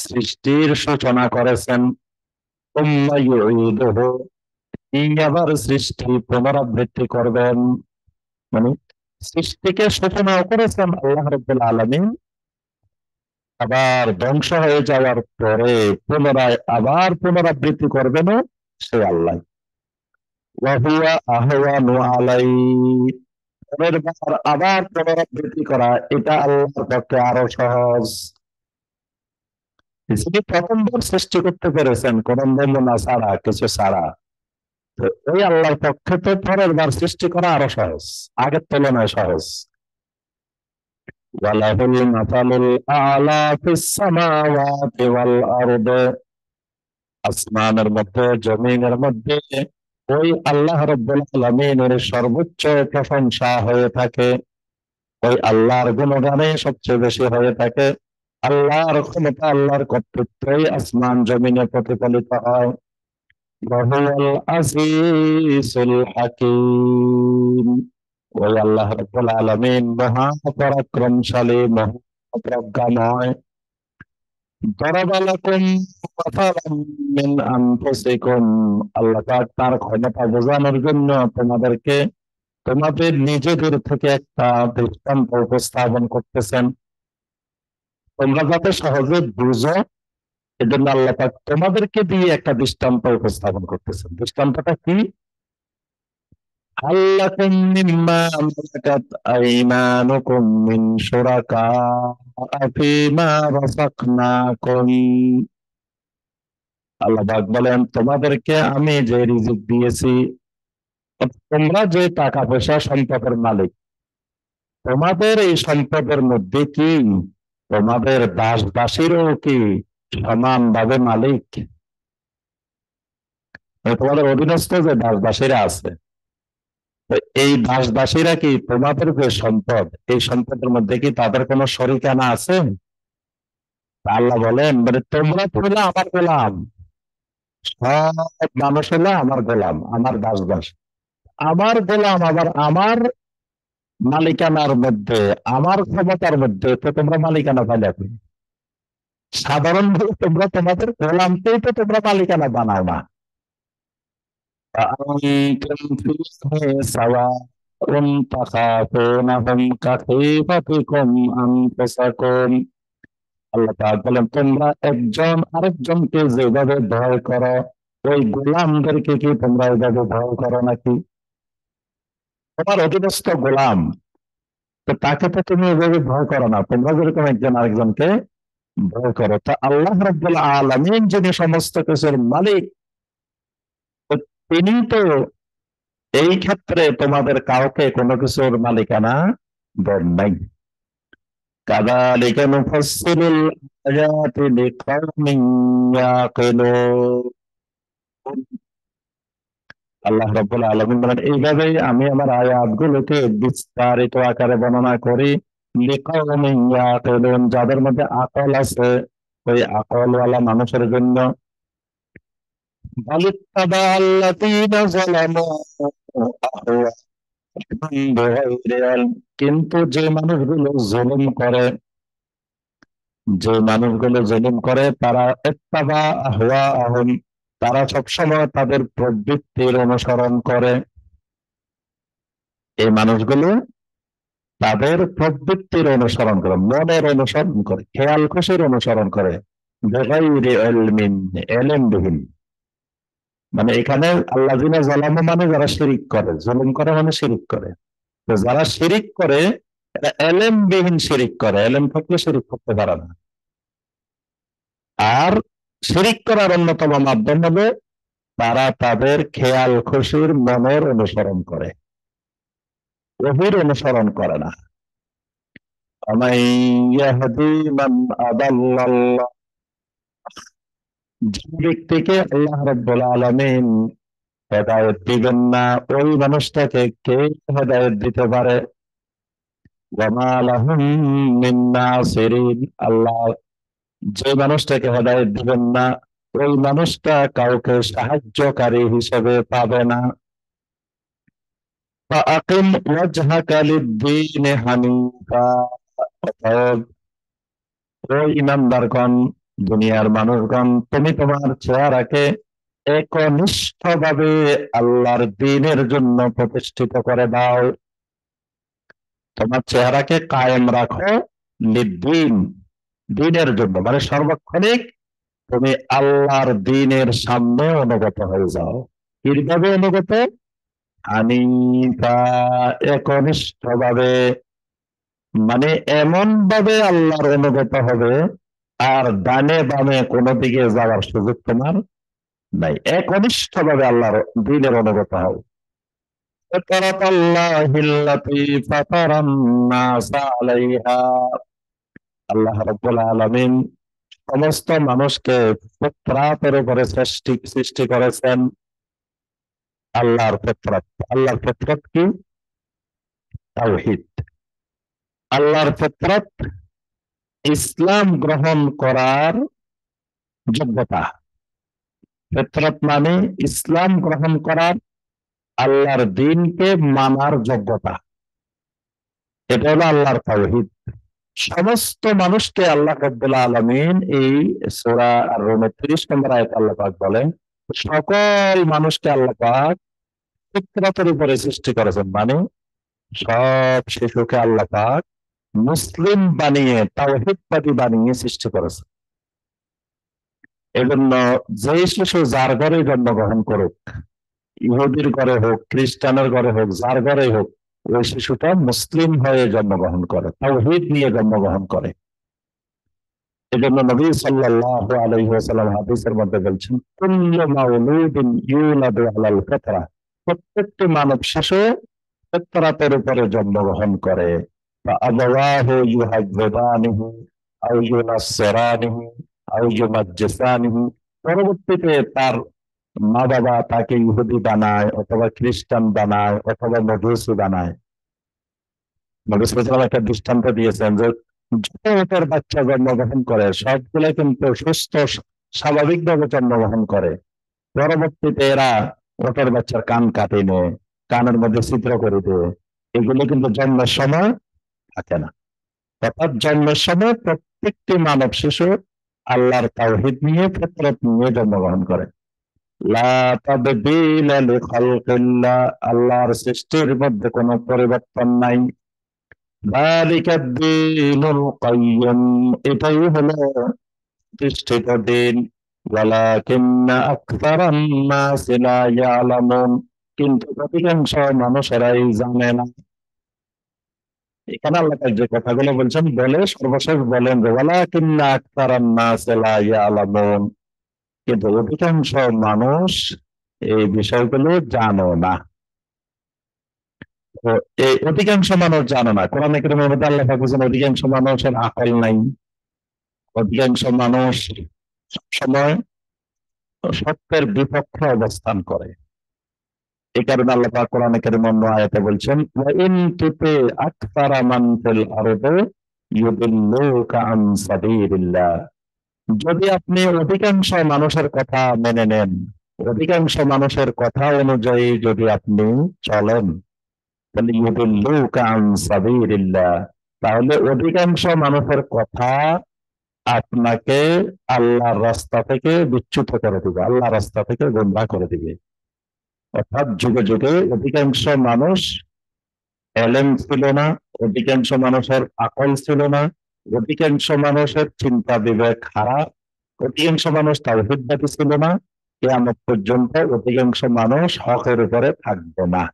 সৃষ্টির সূচনা করেছেন, ثم يعيده, তিনি আবার সৃষ্টি পুনরাবৃত্তি করবেন। মানে সৃষ্টিকে সূচনাও করেছেন আল্লাহ রাব্বুল আলামিন, আবার ধ্বংস হয়ে যাওয়ার পরে পুনরায় আবার পুনরাবৃত্তি করবেনও সে আল্লাহ। ওয়াহুয়া আহওয়ানু আলাইহি, পরের বার আবার পুনরাবৃত্তি করা এটা আল্লাহর পক্ষে আরো সহজ। যিনি প্রথমবার সৃষ্টি করতে পেরেছেন কোন নমুনা ছাড়া, কিছু ছাড়া, তো ওই আল্লাহর পক্ষে তো পরের বার সৃষ্টি করা আরো সহজ, আগের তুলনায় সহজ। ওয়ালাহুল মাসালুল আ'লা ফিস সামাওয়াতি ওয়াল আরদ, আসমানের মধ্যে জমিনের মধ্যে ওই আল্লাহ রাব্বুল আলামিনের সর্বোচ্চ প্রশংসা হয়ে থাকে, ওই আল্লাহর গুণগানে সবচেয়ে বেশি হয়ে থাকে। আল্লাহর ক্ষমতা, আল্লাহর কর্তৃত্বই আসমান জমিনে প্রতিফলিত হয়। ওয়াহুয়াল আজিজুল হাকীম, ওই আল্লাহ রাব্বুল আলামিন মহা পরাক্রমশালী, মহা প্রজ্ঞাময়। দরাবা লাকুম মাসালাম মিন আনফুসিকুম, আল্লাহ পাক তার ক্ষমতা বোঝানোর জন্য তোমাদেরকে তোমাদের নিজেদের থেকে একটা দৃষ্টান্ত উপস্থাপন করতেছেন, তোমরা যাতে সহজে বুঝো, এজন্য আল্লাহ পাক তোমাদেরকে দিয়ে একটা দৃষ্টান্ত উপস্থাপন করতেছেন। দৃষ্টান্তটা কি? হাল্লাকুম মিম্মা মালাকাত আইমানুকুম মিন শুরাকা ফীমা রাযাকনাকুম, আল্লাহ পাক বলেন তোমাদেরকে আমি যে রিজিক দিয়েছি, তোমরা যে টাকা পয়সা সম্পদের মালিক, তোমাদের এই সম্পদের মধ্যে কি তোমাদের দাস দাসীরও কি সমানভাবে মালিক? মানে তোমাদের অধীনস্থ যে দাস দাসীরা আছে, তো এই দাস দাসীরা কি তোমাদের যে সম্পদ, এই সম্পদের মধ্যে কি তাদের কোনো শরিকানা আছে? আল্লাহ বলেন মানে তোমরা তো হলে আমার গোলাম, সব মানুষ হলো আমার গোলাম, আমার দাস দাস। আমার গোলাম আবার আমার মালিকানার মধ্যে, আমার ক্ষমতার মধ্যে, তো তোমরা মালিকানা পাইলে কই? সাধারণভাবে তোমরা তোমাদের গোলামকেই তো তোমরা মালিকানা বানাও না। أأنتم فيه سواء تخافونهم كخيفتكم أنفسكم, আল্লাহ পাক বলেন তোমরা একজন আরেকজনকে যেভাবে ভয় করো, ওই গোলামদেরকে কি তোমরা এইভাবে ভয় করো নাকি? তোমার অধীনস্থ গোলাম, তো তাকে তো তুমি এভাবে ভয় করো না, তোমরা যেরকম একজন আরেকজনকে ভয় করো। তা আল্লাহ রাব্বুল আলামিন যিনি সমস্ত কিছুর মালিক, তো তিনি তো এই ক্ষেত্রে তোমাদের কাউকে কোনো কিছুর মালিকানা দেন নাই। কাযালিকা নুফাসসিলুল আয়াতি লিকাওমিন ইয়াকিলুন, আল্লাহ রাব্বুল আলামিন বলেন এইভাবেই আমি আমার আয়াতগুলোকে বিস্তারিত আকারে বর্ণনা করি, লিকাওমিন ইয়াকিলুন, যাদের মধ্যে আকল আছে, ওই আকলওয়ালা মানুষের জন্য। বালিত্তাবাল্লাযীনা যালামু আহওয়াহুম বিগাইরি ইলম, কিন্তু যে মানুষগুলো জুলুম করে তারা ইত্তাবা আহওয়াহুম, তারা সবসময় তাদের প্রবৃত্তির অনুসরণ করে। এই মানুষগুলো তাদের প্রবৃত্তির অনুসরণ করে, মনের অনুসরণ করে, খেয়াল খুশির অনুসরণ করে, বিগাইরি ইলমিন, ইলমবিহীন। মানে এখানে আল্লাযীনা যালামু মানে যারা শিরিক করে, জুলুম করে মানে শিরিক করে। তো যারা শিরিক করে এরা এলেমবিহীন শিরিক করে, এলেম থাকলে শিরিক করতে পারে না। আর শিরিক করার অন্যতম মাধ্যম হবে তারা তাদের খেয়াল খুশির মনের অনুসরণ করে, ওহির অনুসরণ করে না। ومن يهدي من أضل الله, যে ব্যক্তিকে আল্লাহ রাব্বুল আলামিন হেদায়েত দিবেন না, ওই মানুষটাকে কে হেদায়েত দিতে পারে? ওয়া মা লাহুম মিন নাসিরিন, আল্লাহ যে মানুষটাকে হেদায়েত দিবেন না ওই মানুষটা কাউকে সাহায্যকারী হিসেবে পাবে না। ফাআকিম ওয়াজহাকা লিদ-দীন হানিফা, অতএব ও ইমানদারগণ, দুনিয়ার মানুষগণ, তুমি তোমার চেহারাকে একনিষ্ঠভাবে আল্লাহর দ্বীনের জন্য প্রতিষ্ঠিত করে দাও। তোমার চেহারাকে কায়েম রাখো লিদ্দীন, দ্বীনের জন্য, মানে সর্বক্ষণিক তুমি আল্লাহর দ্বীনের সামনে অনুগত হয়ে যাও। কিভাবে অনুগত? হানিফা, একনিষ্ঠভাবে, মানে এমন ভাবে আল্লাহর অনুগত হবে আর ডানে বামে কোনো দিকে যাওয়ার সুযোগ তোমার নাই, একনিষ্ঠভাবে আল্লাহর দ্বীনের অনুগত হও। আল্লাহ রাব্বুল আলামিন সমস্ত মানুষকে ফিতরাতের উপরে সৃষ্টি করেছেন। আল্লাহর ফিতরাত, আল্লাহর ফিতরাত কি? তাওহীদ। আল্লাহর ফিতরাত ইসলাম গ্রহণ করার যোগ্যতা। ফিতরাত মানে ইসলাম গ্রহণ করার, আল্লাহর দ্বীনকে মানার যোগ্যতা। এটা হলো আল্লাহর তাওহীদ। সমস্ত মানুষকে আল্লাহ রাব্বুল আলামিন এই সূরা আর-রুমের ৩০ নম্বর আয়াতে আল্লাহ পাক বলেন, সকল মানুষকে আল্লাহ পাক ফিতরাতের উপরে সৃষ্টি করেছেন, মানে সব শিশুকে আল্লাহ পাক মুসলিম বানিয়ে, তাওহীদবাদী বানিয়ে সৃষ্টি করেছেন। এজন্য যে শিশু যার ঘরে জন্মগ্রহণ করুক, ইহুদির ঘরে হোক, খ্রিস্টানের ঘরে হোক, যার ঘরে হোক, ওই শিশুটা মুসলিম হয়ে জন্মগ্রহণ করে, তাওহীদ নিয়ে জন্মগ্রহণ করে। এজন্য নবী সাল্লাল্লাহু আলাইহি ওয়াসাল্লাম হাদিসের মধ্যে বলছেন, কুল্লু মাউলুদিন ইউলাদু আলাল ফিতরা, প্রত্যেকটি মানব শিশু ফিতরাতের উপরে জন্মগ্রহণ করে। ফাআবাওয়াহু ইউহাদ্দিদানিহি আও ইউনাসসিরানিহি আও ইউমাজ্জিসানিহি, পরবর্তীতে তার মা বাবা তাকে ইহুদি বানায় অথবা খ্রিস্টান বানায় অথবা মজুসি বানায়। নবী সাল্লাল্লাহু আলাইহি ওয়াসাল্লাম একটা দৃষ্টান্ত দিয়েছেন যে যত ওটার বাচ্চা জন্মগ্রহণ করে সবগুলো কিন্তু সুস্থ স্বাভাবিকভাবে জন্মগ্রহণ করে, পরবর্তীতে এরা ওটার বাচ্চার কান কাটে নেয়, কানের মধ্যে ছিদ্র করে দেয়, এগুলো কিন্তু জন্মের সময় থাকে না। অর্থাৎ জন্মের সময় প্রত্যেকটি মানব শিশু আল্লাহর তাওহীদ নিয়ে, ফিতরত নিয়ে জন্মগ্রহণ করে। লা তাবদীলা লিখালকিল্লাহ, আল্লাহর সৃষ্টির মধ্যে কোনো পরিবর্তন নাই। যালিকাদ দীনুল কাইয়্যিম, এটাই হলো প্রতিষ্ঠিত দিন। ওয়ালাকিন্না আকতারান নাসি লা ইয়ালামুন, কিন্তু অধিকাংশ মানুষেরাই জানে না। এখানে আল্লাহ পাক যে কথাগুলো বলছেন, বলে সর্বশেষ বলেন যে ওয়ালাকিন্না আকতারান নাসি লা ইয়ালামুন, কিন্তু অধিকাংশ মানুষ এই বিষয়গুলো জানো না। তো এই অধিকাংশ মানুষ জানে না, কোরআনে কারীমের মধ্যে আল্লাহ পাক বলেছেন অধিকাংশ মানুষের আকল নাই, অধিকাংশ মানুষ সবসময় সত্যের বিপক্ষে অবস্থান করে। এই কারণে আল্লাহ পাক কোরআনে কারীম অন্য আয়াতে বলছেন, ওয়া ইন তুতি আকতারা মান ফিল আরদি ইউদিল্লুকা আন সাবিলিল্লাহ, যদি আপনি অধিকাংশ মানুষের কথা মেনে নেন, অধিকাংশ মানুষের কথা অনুযায়ী যদি আপনি চলেন, তাহলে ইউদিল্লুকা আন সাবিলিল্লাহ, তাহলে অধিকাংশ মানুষের কথা আপনাকে আল্লাহর রাস্তা থেকে বিচ্যুত করে দিবে, আল্লাহর রাস্তা থেকে গোমরাহ করে দিবে। অর্থাৎ যুগে যুগে অধিকাংশ মানুষ এলেম ছিল না, অধিকাংশ মানুষের আকল ছিল না, অধিকাংশ মানুষের চিন্তা বিবেক খারাপ, অধিকাংশ মানুষ তাওহীদবাদী ছিল না। কিয়ামত পর্যন্ত অধিকাংশ মানুষ হকের উপরে থাকবে না।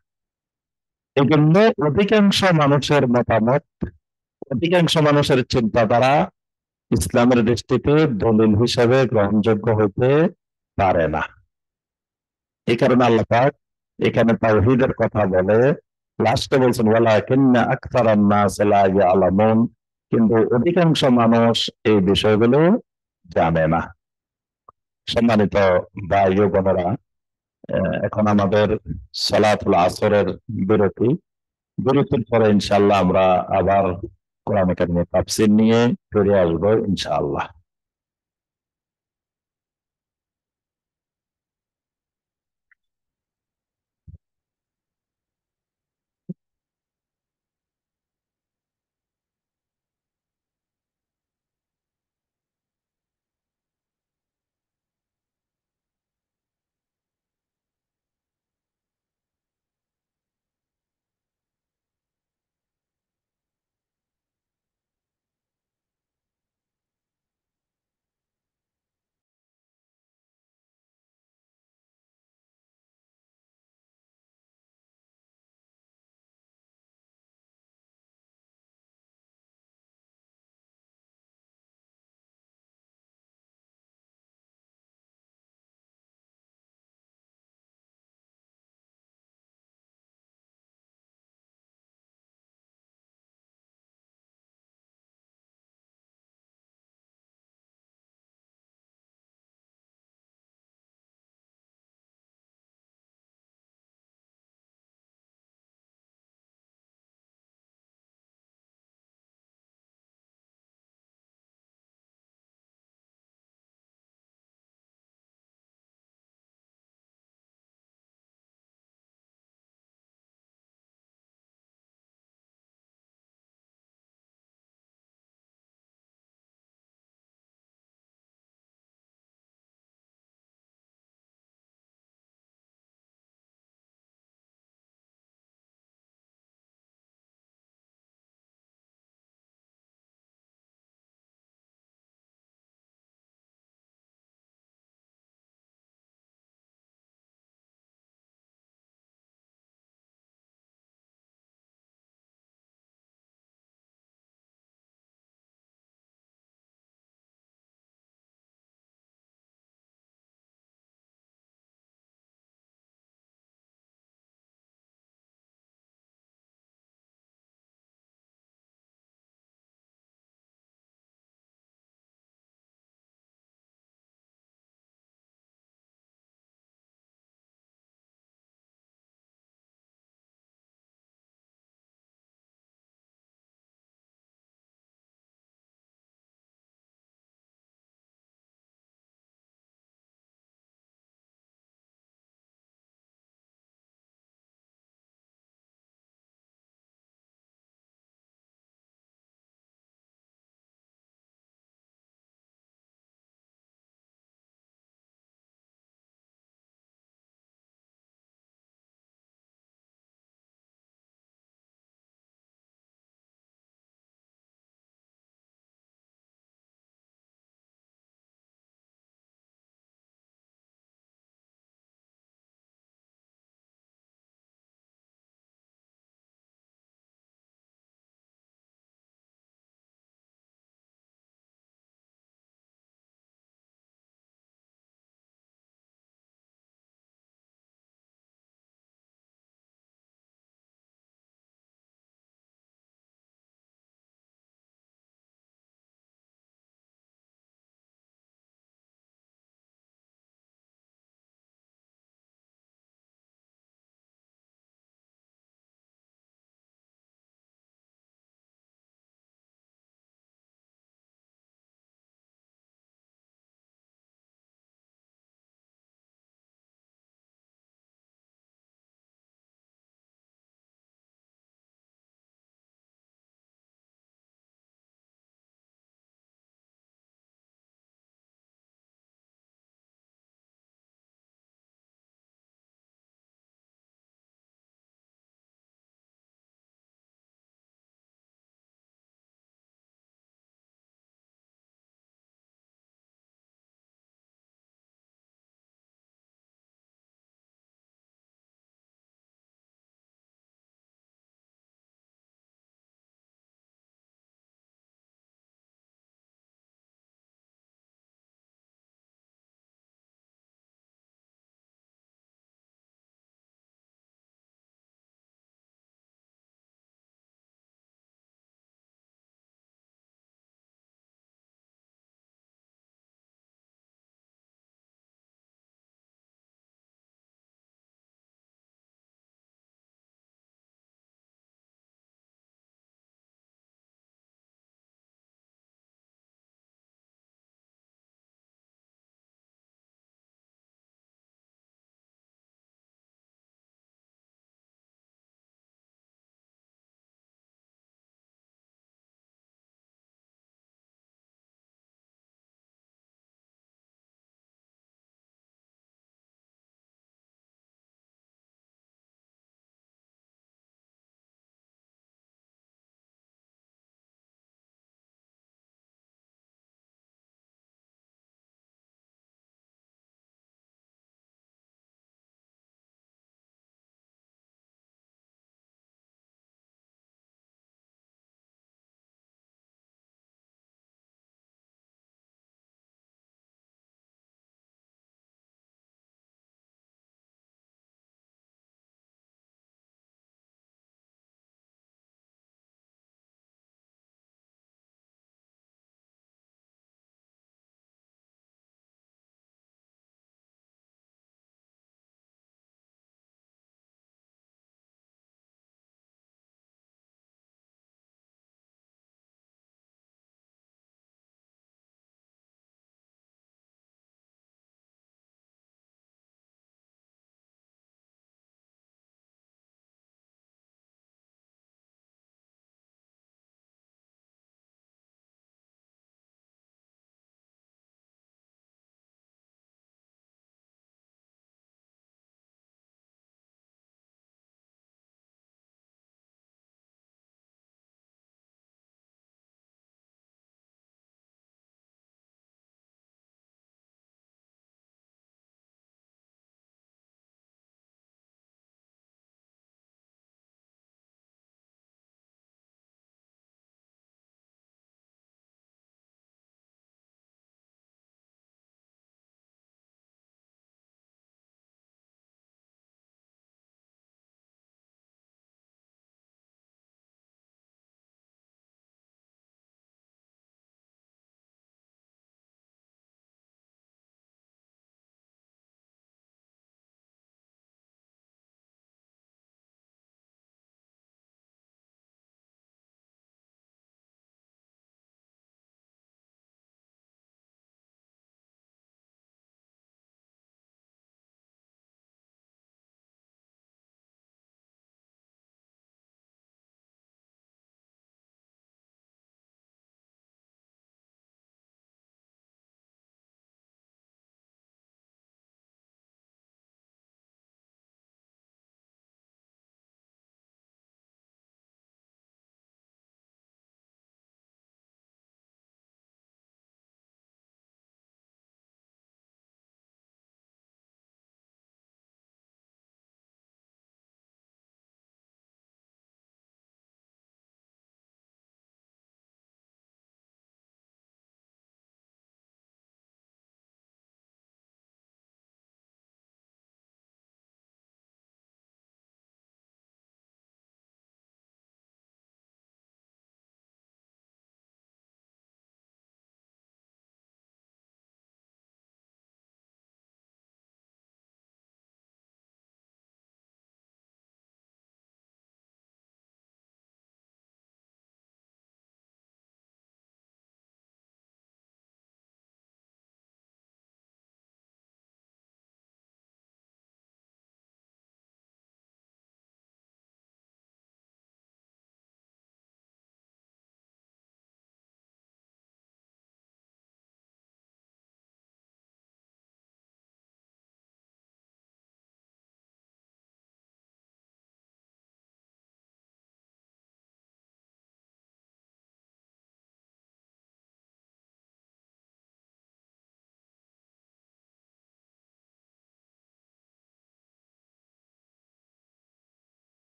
এই জন্য অধিকাংশ মানুষের মতামত, অধিকাংশ মানুষের চিন্তাধারা ইসলামের দৃষ্টিতে দলিল হিসেবে গ্রহণযোগ্য হতে পারে না। এই কারণে আল্লাহ পাক এখানে তাওহীদের কথা বলে লাস্টে বলছেন ওয়ালাকিন্না আকতারান নাসি লা ইয়ালামুন, কিন্তু অধিকাংশ মানুষ এই বিষয়গুলো জানে না। সম্মানিত ভাই ও বোনেরা, এখন আমাদের সালাতুল আসরের বিরতি। বিরতির পরে ইনশাআল্লাহ আমরা আবার কোরআন কারিমের তাফসীর নিয়ে ফিরে আসবো ইনশাআল্লাহ।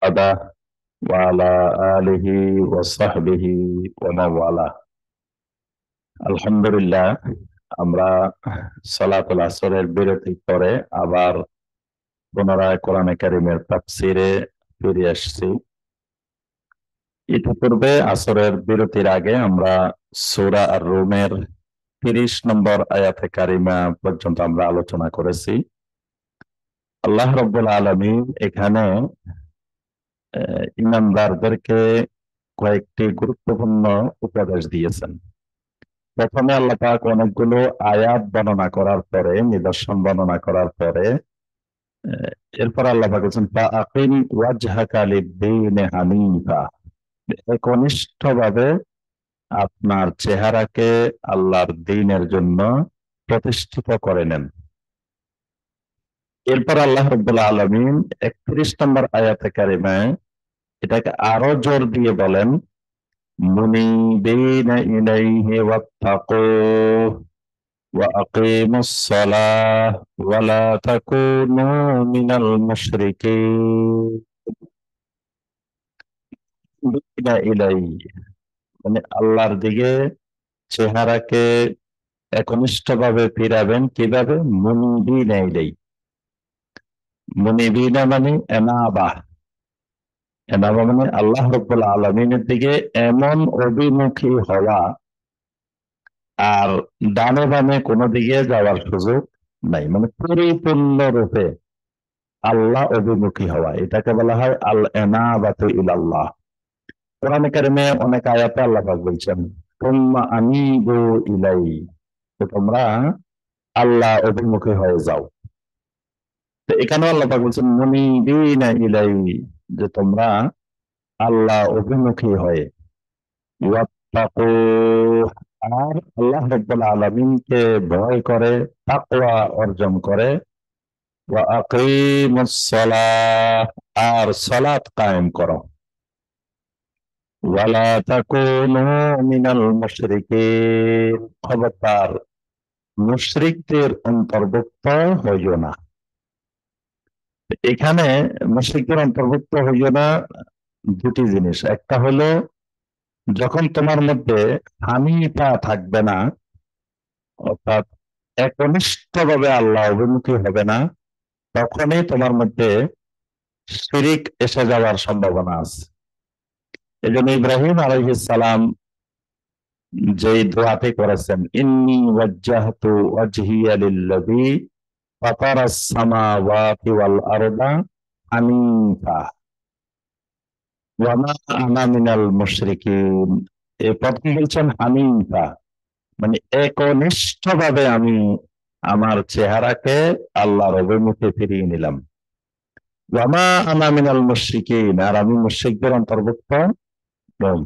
আদা ওয়ালা আলিহি ওয়াসাহবিহি ওয়া মান ওয়ালা। আলহামদুলিল্লাহ, আমরা সালাতুল আসরের বিরতি পরে আবার পুনরায় কোরআনে কারিমের তাফসিরে ফিরে আসছি। ইতিপূর্বে আসরের বিরতির আগে আমরা সূরা আর রুমের 30 নম্বর আয়াতে কারিমা পর্যন্ত আমরা আলোচনা করেছি। আল্লাহ রাব্বুল আলামিন এখানে ইমানদারদেরকে কয়েকটি গুরুত্বপূর্ণ উপদেশ দিয়েছেন। প্রথমে আল্লাহ পাক অনেকগুলো আয়াত বর্ণনা করার পরে, নিদর্শন বর্ণনা করার পরে আহ, এরপর আল্লাহ পাক বলছেন ফাআকিম ওয়াজহাকা লিদ-দীনি হানিফা, একনিষ্ঠভাবে আপনার চেহারাকে আল্লাহর দ্বীনের জন্য প্রতিষ্ঠিত করে নেন। এরপর আল্লাহ রাব্বুল আলামিন 31 নম্বর আয়াতে কারিমায় এটাকে আরো জোর দিয়ে বলেন মুনিবিনা ইলাইহি ওয়াত্তাকুহ وأقيموا الصلاة ولا تكونوا من المشركين إليه, মানে আল্লাহর দিকে চেহারাকে একনিষ্ঠভাবে ফিরাবেন কিভাবে? মুনিবিনা ইলাইহি, মুনিবিনা মানে এনাবা, এনাবা মানে আল্লাহ রাব্বুল আলামিনের দিকে এমন অভিমুখী হওয়া, আর ডানে বামে কোনো দিকে যাওয়ার সুযোগ নাই, মানে পরিপূর্ণরূপে আল্লাহ অভিমুখী হওয়া, এটাকে বলা হয় আল এনাবাতু ইলাল্লাহ। কোরআনে কারিমে অনেক আয়াতে আল্লাহ পাক বলছেন তুম্মা আনিবু ইলাই, তো তোমরা আল্লাহ অভিমুখী হয়ে যাও। তো এখানেও আল্লাহ পাক বলছেন মুনিবিনা ইলাই, যে তোমরা আল্লাহ অভিমুখী হয়ে, ওয়াত্তাকু, আর আল্লাহ রাব্বুল আলামিনকে ভয় করে, তাকওয়া অর্জন করে, ওয়া আকিমুস সালাহ, আর সালাত কায়েম করো, ওয়ালা তাকুনু মিনাল মুশরিকিন, খবরদার মুশরিকদের অন্তর্ভুক্ত হইও না। এখানে মুশরিকদের অন্তর্ভুক্ত হইও না দুটি জিনিস, একটা হলো যখন তোমার মধ্যে হানিফা থাকবে না, অর্থাৎ একনিষ্ঠভাবে আল্লাহ অভিমুখী হবে না, তখনই তোমার মধ্যে শিরিক এসে যাওয়ার সম্ভাবনা আছে। এই জন্য ইব্রাহিম আলাইহিস সালাম যেই দোয়াটি করেছেন ইন্নী ওয়াজ্জাহতু ওয়াজহিয়া লিল্লাযী ফাতারাস সামাওয়াতি ওয়াল আরদা হানিফা ওয়া মা আনা মিনাল মুশরিকিন, এই প্রথম বলছেন হানিফা, মানে একনিষ্ঠভাবে আমি আমার চেহারাকে আল্লাহর অভিমুখে ফিরিয়ে নিলাম। ওয়া মা আনা মিনাল মুশরিকিন, আর আমি মুশরিকদের অন্তর্ভুক্ত নই।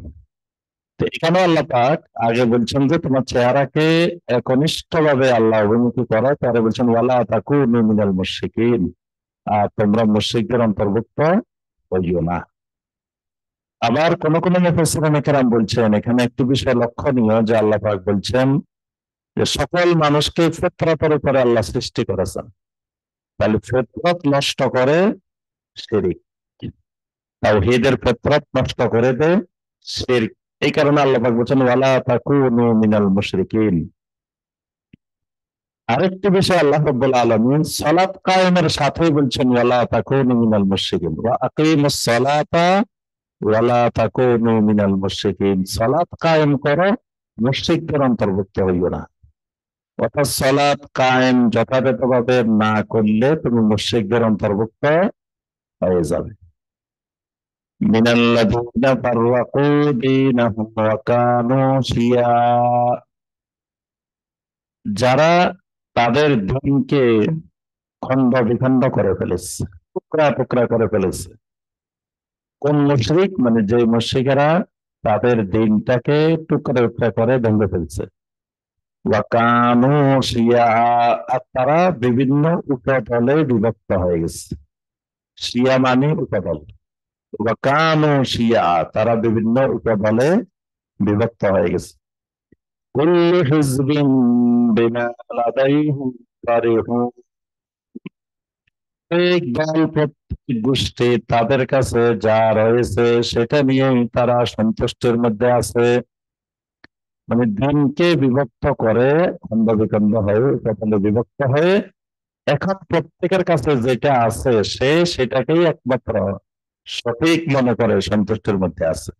তো এখানে আল্লাহ পাক আগে বলছেন যে তোমার চেহারাকে একনিষ্ঠভাবে আল্লাহ অভিমুখী করো, পরে বলছেন ওয়ালা তাকুনু মিনাল মুশরিকিন, আর তোমরা মুশরিকদের অন্তর্ভুক্ত হইও না। আবার কোন কোন মুফাসসিরিনে কেরাম বলছেন এখানে একটি বিষয় লক্ষণীয়, যে আল্লাহ পাক বলছেন যে সকল মানুষকে ফিতরাতের উপরে আল্লাহ সৃষ্টি করেছেন, তাহলে ফিতরত নষ্ট করে শিরক, তাওহীদের ফিতরত নষ্ট করে দেয় শিরক। এই কারণে আল্লাহ পাক বলছেন ওয়ালা তাকুনু মিনাল মুশরিকিন। আরেকটি বিষয় আল্লাহ রাব্বুল আলামিন সালাত কায়েমের সাথেই বলছেন ওয়ালা তাকুনু মিনাল মুশরিকিন, ওয়া আকিমুস সালাতা ওয়ালা তাকুনু মিনাল মুশরিকিন, সালাত কায়েম করো, মুশরিকদের অন্তর্ভুক্ত হইও না। অর্থাৎ সালাত কায়েম যথাযথভাবে না করলে তুমি মুশরিকদের অন্তর্ভুক্ত হয়ে যাবে। মিনাল্লাযীনা ফাররাকু দীনাহুম ওয়া কানু শিয়া, যারা তাদের দ্বীনকে খণ্ড বিখণ্ড করে ফেলেছে, টুকরা টুকরা করে ফেলেছে। কোন মুশরিক? মানে যে মুশরিকেরা তাদের দ্বীনটাকে টুকরা টুকরা করে ভেঙে ফেলছে। ওয়া কানু শিয়া, আর তারা বিভিন্ন উপদলে বিভক্ত হয়ে গেছে। শিয়া মানে উপদল, ওয়া কানু শিয়া, তারা বিভিন্ন উপদলে বিভক্ত হয়ে গেছে। কুল্লু হিজবিন বিমা লাদাইহিম ফারিহুন, প্রত্যেক দল প্রত্যেক গোষ্ঠী তাদের কাছে যা রয়েছে সেটা নিয়েই তারা সন্তুষ্টির মধ্যে আছে। মানে দিনকে বিভক্ত করে, খণ্ড বিখণ্ড হয়ে, উপাখণ্ডে বিভক্ত হয়ে এখন প্রত্যেকের কাছে যেটা আছে সে সেটাকেই একমাত্র সঠিক মনে করে সন্তুষ্টির মধ্যে আছে।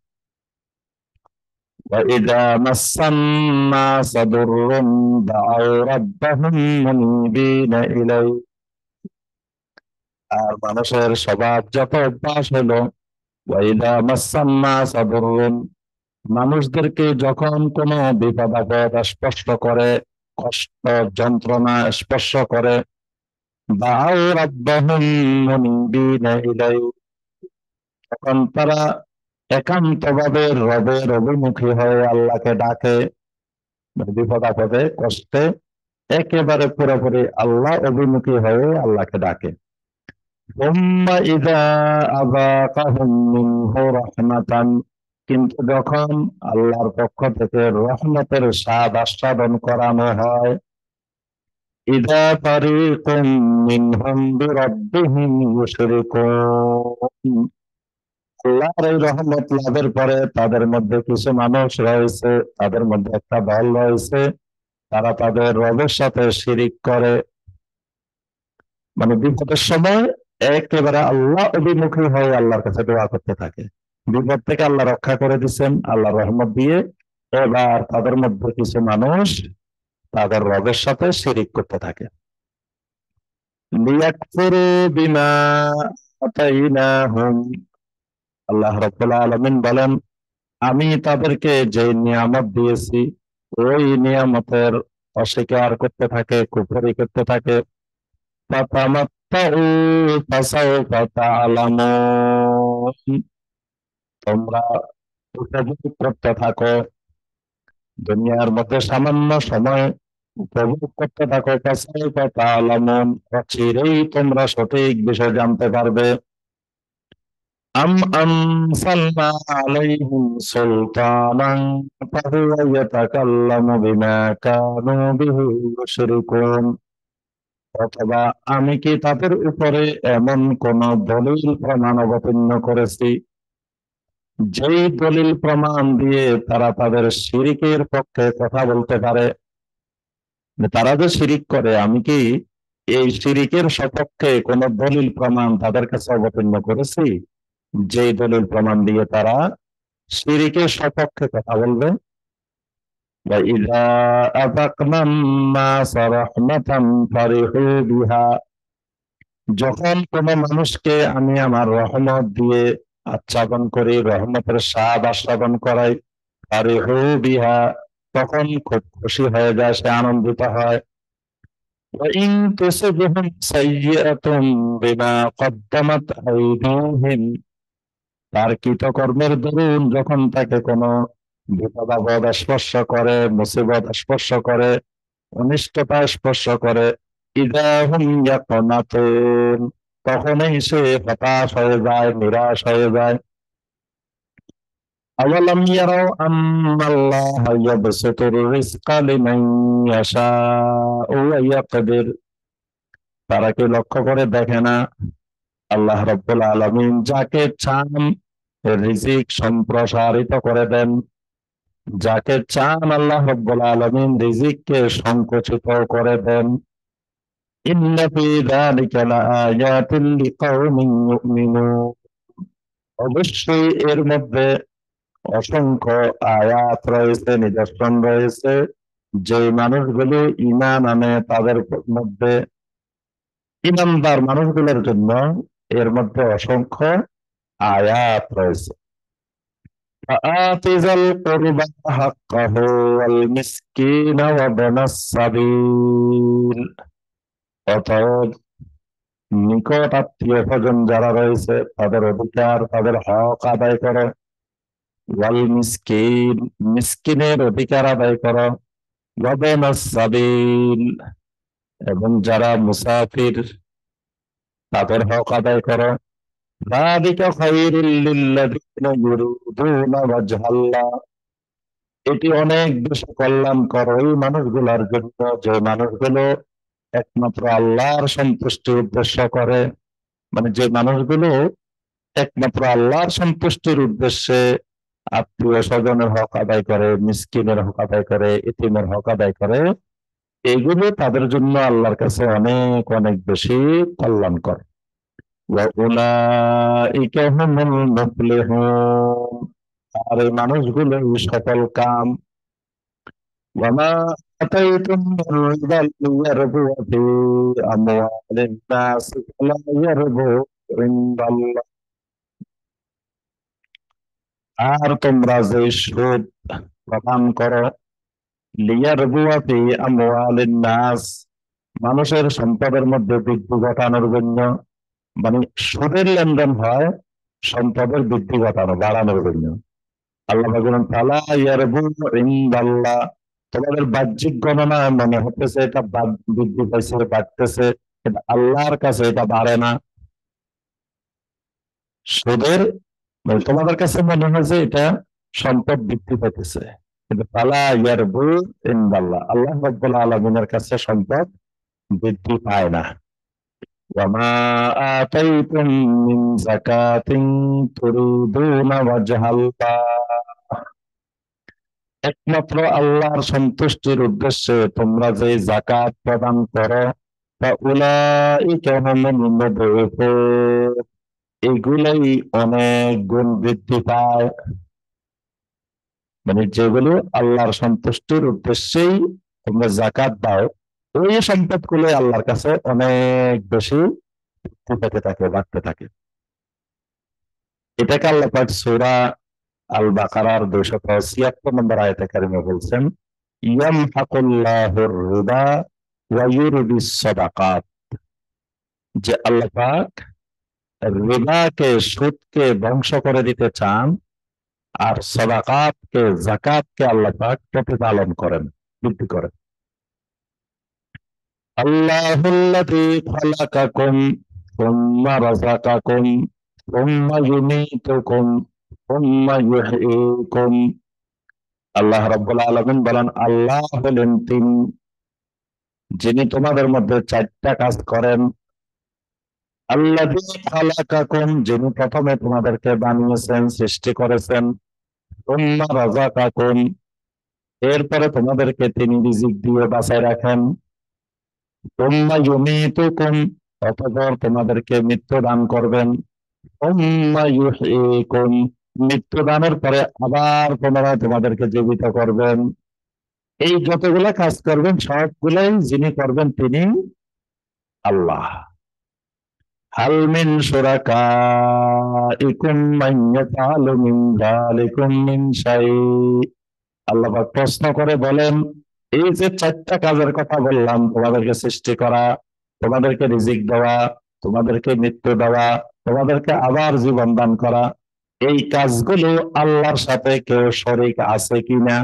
وَإِذَا مَسَّ النَّاسَ ضُرٌّ دَعَوْا رَبَّهُم مُنِيبِينَ إِلَيْهِ। আর মানুষের স্বভাব যত অভ্যাস হলো, ওয়াইদা মাসান্না সাদুরুন, মানুষদেরকে যখন কোনো বিপদ আপদ স্পর্শ করে, কষ্ট যন্ত্রণা স্পর্শ করে, দাউ রাব্বাহুম মুনিবিনা ইলাইহি, তখন তারা একান্তভাবে রবের অভিমুখী হয়ে আল্লাহকে ডাকে। মানে বিপদ আপদে কষ্টে একেবারে পুরোপুরি আল্লাহ অভিমুখী হয়ে আল্লাহকে ডাকে। কিন্তু যখন আল্লাহর পক্ষ থেকে রহমতের স্বাদ আস্বাদন করানো হয়, ইদা ফারিকুম মিনহুম বিরাব্বিহিম ইউশরিকুন, আল্লাহর এই রহমত লাভের পরে তাদের মধ্যে কিছু মানুষ রয়েছে, তাদের মধ্যে একটা দল রয়েছে, তারা তাদের রবের সাথে শিরিক করে। মানে বিপদের সময় একেবারে আল্লাহ অভিমুখী হয়ে আল্লাহর কাছে দোয়া করতে থাকে। বিপদ থেকে আল্লাহ রক্ষা করে দিচ্ছেন আল্লাহ রহমত দিয়ে, এবার তাদের মধ্যে কিছু মানুষ তাদের রবের সাথে শিরিক করতে থাকে। লিয়াকফুরু বিমা আতাইনাহুম, আল্লাহ রাব্বুল আলামিন বলেন, আমি তাদেরকে যে নিয়ামত দিয়েছি ওই নিয়ামতের অস্বীকার করতে থাকে, কুফরি করতে থাকে। তোমরা উপভোগ করতে থাকো, দুনিয়ার মধ্যে সামান্য সময় উপভোগ করতে থাকো। চিরেই তোমরা সঠিক বিষয় জানতে পারবে। আম আমসালনা আলাইহিম সুলতানান ফাহুয়া ইয়াতাকাল্লামু বিমা কানু বিহি ইউশরিকুন, অথবা আমি কি তাদের উপরে এমন কোন দলিল প্রমাণ অবতীর্ণ করেছি যেই দলিল প্রমাণ দিয়ে তারা তাদের শিরিকের পক্ষে কথা বলতে পারে? তারা যে শিরিক করে, আমি কি এই শিরিকের সপক্ষে কোন দলিল প্রমাণ তাদের কাছে অবতীর্ণ করেছি যে দলিল প্রমাণ দিয়ে তারা শিরিকের সপক্ষে কথা বলবে? وَإِذَا أَذَقْنَا النَّاسَ رَحْمَةً فَرِحُوا بِهَا, যখন কোন মানুষকে আমি আমার রহমত দিয়ে আচ্ছাদন করি, রহমতের স্বাদ আস্বাদন করাই, ফারিহু বিহা, তখন খুব খুশি হয়ে যায়, সে আনন্দিত হয়। وَإِن تُصِبْهُمْ سَيِّئَةٌ بِمَا قَدَّمَتْ أَيْدِيهِمْ, তার কৃতকর্মের দরুন যখন তাকে কোনো বিপদ আপদ স্পর্শ করে, মুসিবত স্পর্শ করে, অনিষ্টতা স্পর্শ করে, ইযা হুম ইয়াকনাতুন, তখনই সে হতাশ হয়ে যায়, নিরাশ হয়ে যায়। আওয়ালাম ইয়ারাও আন্নাল্লাহা ইয়াবসুতুর রিজকা লিমান ইয়াশাউ ওয়া ইয়াকদির, তারা কি লক্ষ্য করে দেখে না আল্লাহ রাব্বুল আলামিন যাকে চান রিজিক সম্প্রসারিত করে দেন, যাকে চান আল্লাহ রাব্বুল আলামিন রিজিককে সংকুচিত করে দেন। ইন্না ফি যালিকা লাআয়াতিন লিকাওমিন ইউমিনুন, অবশ্যই এর মধ্যে অসংখ্য আয়াত রয়েছে, নিদর্শন রয়েছে, যে মানুষগুলো ঈমান আনে তাদের মধ্যে, ঈমানদার মানুষগুলোর জন্য এর মধ্যে অসংখ্য আয়াত রয়েছে। فآت ذا القربى حقه والمسكين وابن السبيل, অতএব নিকট আত্মীয় স্বজন যারা রয়েছে তাদের অধিকার, তাদের হক আদায় করো। ওয়াল মিসকিন, মিসকিনের অধিকার আদায় করো। ওয়াবনাস সাবিল, এবং যারা মুসাফির তাদের হক আদায় করো। যালিকা খায়রুল লিল্লাযিনা ইউরিদুনা ওয়াজহাল্লাহ, এটি অনেক বেশি কল্যাণকর ওই মানুষগুলোর জন্য যে মানুষগুলো একমাত্র আল্লাহর সন্তুষ্টি উদ্দেশ্য করে, মানে যে মানুষগুলো একমাত্র আল্লাহর সন্তুষ্টির উদ্দেশ্যে আত্মীয় স্বজনের হক আদায় করে, মিসকিনের হক আদায় করে, এতিমের হক আদায় করে, এইগুলো তাদের জন্য আল্লাহর কাছে অনেক অনেক বেশি কল্যাণকর। ওয়াউলাইকা হুমুল মুফলিহুন, আর এই মানুষগুলো সফল কাম। ওয়ামা আতাইতুম মিন রিবাল লিয়ারবু ফি আমওয়ালিন নাস ফালা ইয়ারবু ইনদাল্লাহ, আর তোমরা যে সুদ প্রদান করো, লিয়ারবু ফি আমওয়ালিন নাস, মানুষের সম্পদের মধ্যে বৃদ্ধি ঘটানোর জন্য, মানে সুদের লেনদেন হয় সম্পদের বৃদ্ধি ঘটানো, বাড়ানোর জন্য। আল্লাহ বলেন তালা ইয়ারবু ইনদাল্লাহ, তোমাদের বাহ্যিক গণনায় মনে হতেছে এটা বৃদ্ধি পাইছে, বাড়তেছে, কিন্তু আল্লাহর কাছে এটা বাড়ে না। সুদের মানে তোমাদের কাছে মনে হয় যে এটা সম্পদ বৃদ্ধি পাইতেছে, কিন্তু তালা ইয়ারবু ইনদাল্লাহ, আল্লাহ রাব্বুল আলামিনের কাছে সম্পদ বৃদ্ধি পায় না। وما آتيتم من زكاة تريدون وجه الله, একমাত্র আল্লাহর সন্তুষ্টির উদ্দেশ্যে তোমরা যে যাকাত প্রদান করো, ফাউলাইকা হুমুল মুদঈফুন, এগুলাই অনেক গুণ বৃদ্ধি পায়। মানে যেগুলো আল্লাহর সন্তুষ্টির উদ্দেশ্যেই তোমরা যাকাত দাও, ওই সম্পদগুলো আল্লাহর কাছে অনেক বেশি বৃদ্ধি পেতে থাকে, বাড়তে থাকে। এটাকে আল্লাহ পাক সূরা আল বাকারার 276 নম্বর আয়াতে কারিমে বলছেন, ইয়ামহাকুল্লাহুর রিবা ওয়া ইউরবিস সাদাকাত, যে আল্লাহ পাক রিবাকে, সুদকে ধ্বংস করে দিতে চান, আর সাদাকাতকে, যাকাতকে আল্লাহ পাক প্রতিপালন করেন, বৃদ্ধি করেন। আল্লাহুল্লাযী খালাকাকুম সুম্মা রাযাকাকুম সুম্মা ইউমীতুকুম সুম্মা ইউহয়ীকুম, আল্লাহ রাব্বুল আলামিন বলেন, আল্লাহ হলেন তিনি, যিনি তোমাদের মধ্যে চারটা কাজ করেন। আল্লাযী খালাকাকুম, যিনি প্রথমে তোমাদেরকে বানিয়েছেন, সৃষ্টি করেছেন। সুম্মা রাযাকাকুম, এরপরে তোমাদেরকে তিনি রিজিক দিয়ে বাঁচায় রাখেন। সুম্মা ইউমীতুকুম, অতঃপর তোমাদেরকে মৃত্যু দান করবেন। সুম্মা ইউহয়ীকুম, মৃত্যু দানের পরে আবার পুনরায় তোমাদেরকে জীবিত করবেন। এই যতগুলা কাজ করবেন সবগুলাই যিনি করবেন তিনি আল্লাহ। হাল মিন শুরাকাইকুম মান ইয়াফআলু মিন যালিকুম মিন শাই, আল্লাহ পাক প্রশ্ন করে বলেন, এই যে চারটা কাজের কথা বললাম, তোমাদেরকে সৃষ্টি করা, তোমাদেরকে রিজিক দেওয়া, তোমাদেরকে মৃত্যু দেওয়া, তোমাদেরকে আবার জীবন দান করা, এই কাজগুলো আল্লাহর সাথে কেউ শরীক আছে কিনা?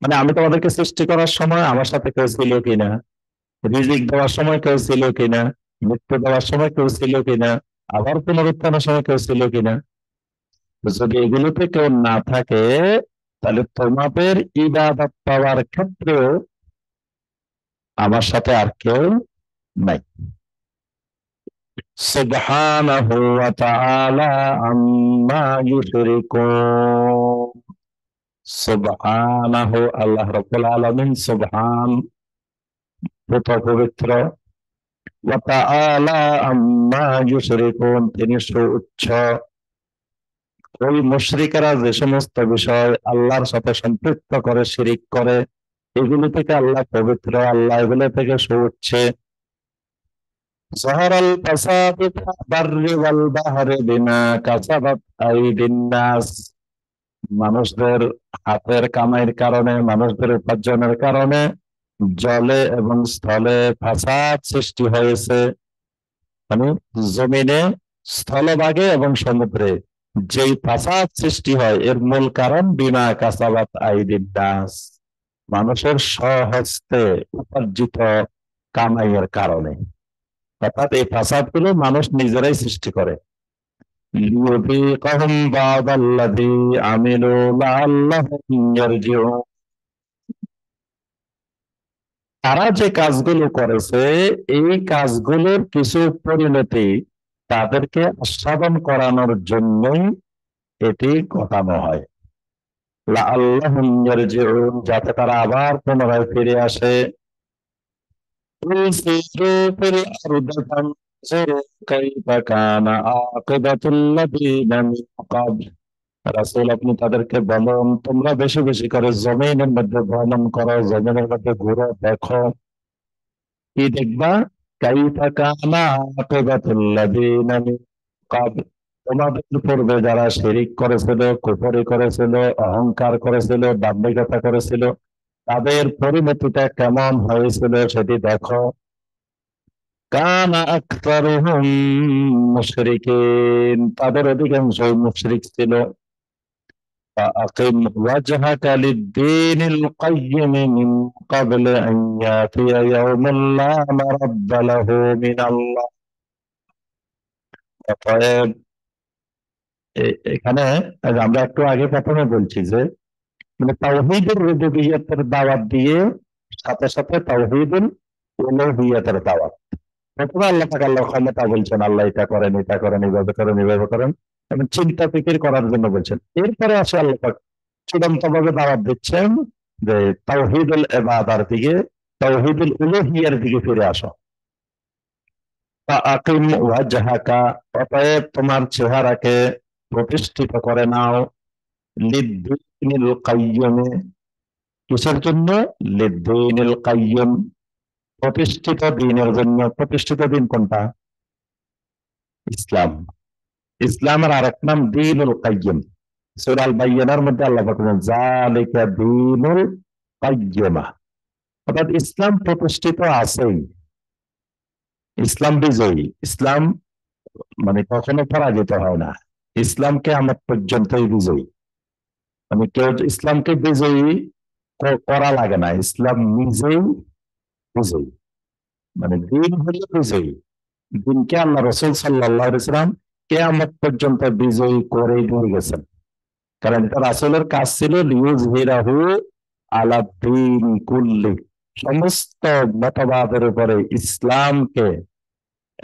মানে আমি তোমাদেরকে সৃষ্টি করার সময় আমার সাথে কেউ ছিল কিনা, রিজিক দেওয়ার সময় কেউ ছিল কিনা, মৃত্যু দেওয়ার সময় কেউ ছিল কিনা, আবার পুনরুত্থানের সময় কেউ ছিল কিনা? যদি এগুলোতে কেউ না থাকে, তাহলে তোমাদের ইবাদত পাওয়ার ক্ষেত্রেও আমার সাথে আর কেউ নাই। সুবহানাহু ওয়া তাআলা আম্মা ইউশরিকুন, সুবহানাহু, আল্লাহ রাব্বুল আলামিন সুবহান, পবিত্র, ওয়া তাআলা আম্মা ইউশরিকুন, তিনি সুউচ্চ। ওই মুশরিকেরা যে সমস্ত বিষয় আল্লাহর সাথে সম্পৃক্ত করে, শিরিক করে, এগুলো থেকে আল্লাহ পবিত্র, আল্লাহ এগুলো থেকে সুউচ্চে। যাহারাল ফাসাদু ফিল বাররি ওয়াল বাহরি বিমা কাসাবাত আইদিন নাস, মানুষদের হাতের কামাইয়ের কারণে, মানুষদের উপার্জনের কারণে জলে এবং স্থলে ফাসাদ সৃষ্টি হয়েছে। মানে জমিনে, স্থলভাগে এবং সমুদ্রে যেই ফাসাদ সৃষ্টি হয়, এর মূল কারণ বিমা কাসাবাত আইদিন নাস, মানুষের স্বহস্তে উপার্জিত কামাইয়ের কারণে। অর্থাৎ এই ফাসাদ গুলো মানুষ নিজেরাই সৃষ্টি করে। লিয়ুযীকাহুম বা'দাল্লাযী আমিলু লাআল্লাহুম ইয়ারজিউন, তারা যে কাজগুলো করেছে এই কাজগুলোর কিছু পরিণতি তাদেরকে আস্বাদন করানোর জন্যই এটি ঘটানো হয়। লাআল্লাহুম ইয়ারজিউন, যাতে তারা আবার পুনরায় ফিরে আসে। قل سيروا في الأرض فانظروا كيف كان عاقبة الذين من قبل। রাসূল, আপনি তাদেরকে বলুন, তোমরা বেশি বেশি করে জমিনের মধ্যে ভ্রমণ করো, জমিনের মধ্যে ঘুরো, দেখো। কি দেখবা? কাইফা কানা আকিবাতুল লাযিনা মিন ক্বাবল। তোমাদের পূর্বে যারা শিরিক করেছিল, কুফরি করেছিল, অহংকার করেছিল, দাম্ভিকতা করেছিল, তাদের পরিণতিটা কেমন হয়েছিল সেটি দেখো। কানা আকতারুহুম মুশরিকিন, তাদের অধিকাংশই মুশরিক ছিল। فأقم وجهك للدين القيم من قبل أن يأتي يوم لا مرد له من الله। অতএব এখানে আমরা একটু আগে প্রথমে বলছি যে মানে তাওহীদুর রুবুবিয়্যতের দাওয়াত দিয়ে সাথে সাথে তাওহীদুল উলুহিয়্যতের দাওয়াত। প্রথমে আল্লাহ পাক আল্লাহর ক্ষমতা বলছেন, আল্লাহ এটা করেন, এটা করেন, এইভাবে করেন, এইভাবে করেন, এবং চিন্তা ফিকির করার জন্য বলছেন। এরপরে আসে আল্লাহ পাক চূড়ান্ত ভাবে দাওয়াত দিচ্ছেন যে তাওহীদুল ইবাদার দিকে, তাওহীদুল উলুহিয়্যার দিকে ফিরে আসো। ফাআকিম ওয়াজহাকা, অতএব তোমার চেহারাকে প্রতিষ্ঠিত করে নাও, লিদ্দীনিল কাইয়্যিম, কিসের জন্য? লিদ্দীনিল কাইয়্যিম, প্রতিষ্ঠিত দিনের জন্য। প্রতিষ্ঠিত দিন কোনটা? ইসলাম। ইসলামের আরেক নাম দীনুল কাইয়্যিম। সূরা আল বাইয়িনার মধ্যে আল্লাহ পাক বলেন যালিকা দীনুল কাইয়্যিমা, অর্থাৎ ইসলাম প্রতিষ্ঠিত আছেই, ইসলাম বিজয়ী। ইসলাম মানে কখনো পরাজিত হয় না। ইসলামকে আমার পর্যন্তই বিজয়ী, মানে কেউ ইসলামকে বিজয়ী করা লাগে না, ইসলাম নিজেই বিজয়ী। মানে দিন হলো বিজয়ী, দিনকে আল্লাহ রাসূল সাল্লাল্লাহু আলাইহি ওয়াসাল্লাম কিয়ামত পর্যন্ত বিজয়ী করে দিয়ে গেছেন। কারণ এটা রাসূলের কাজ ছিল লিইয়ুযহিরাহু আলা দ্বীন কুল্লি, সমস্ত মতবাদের উপরে ইসলামকে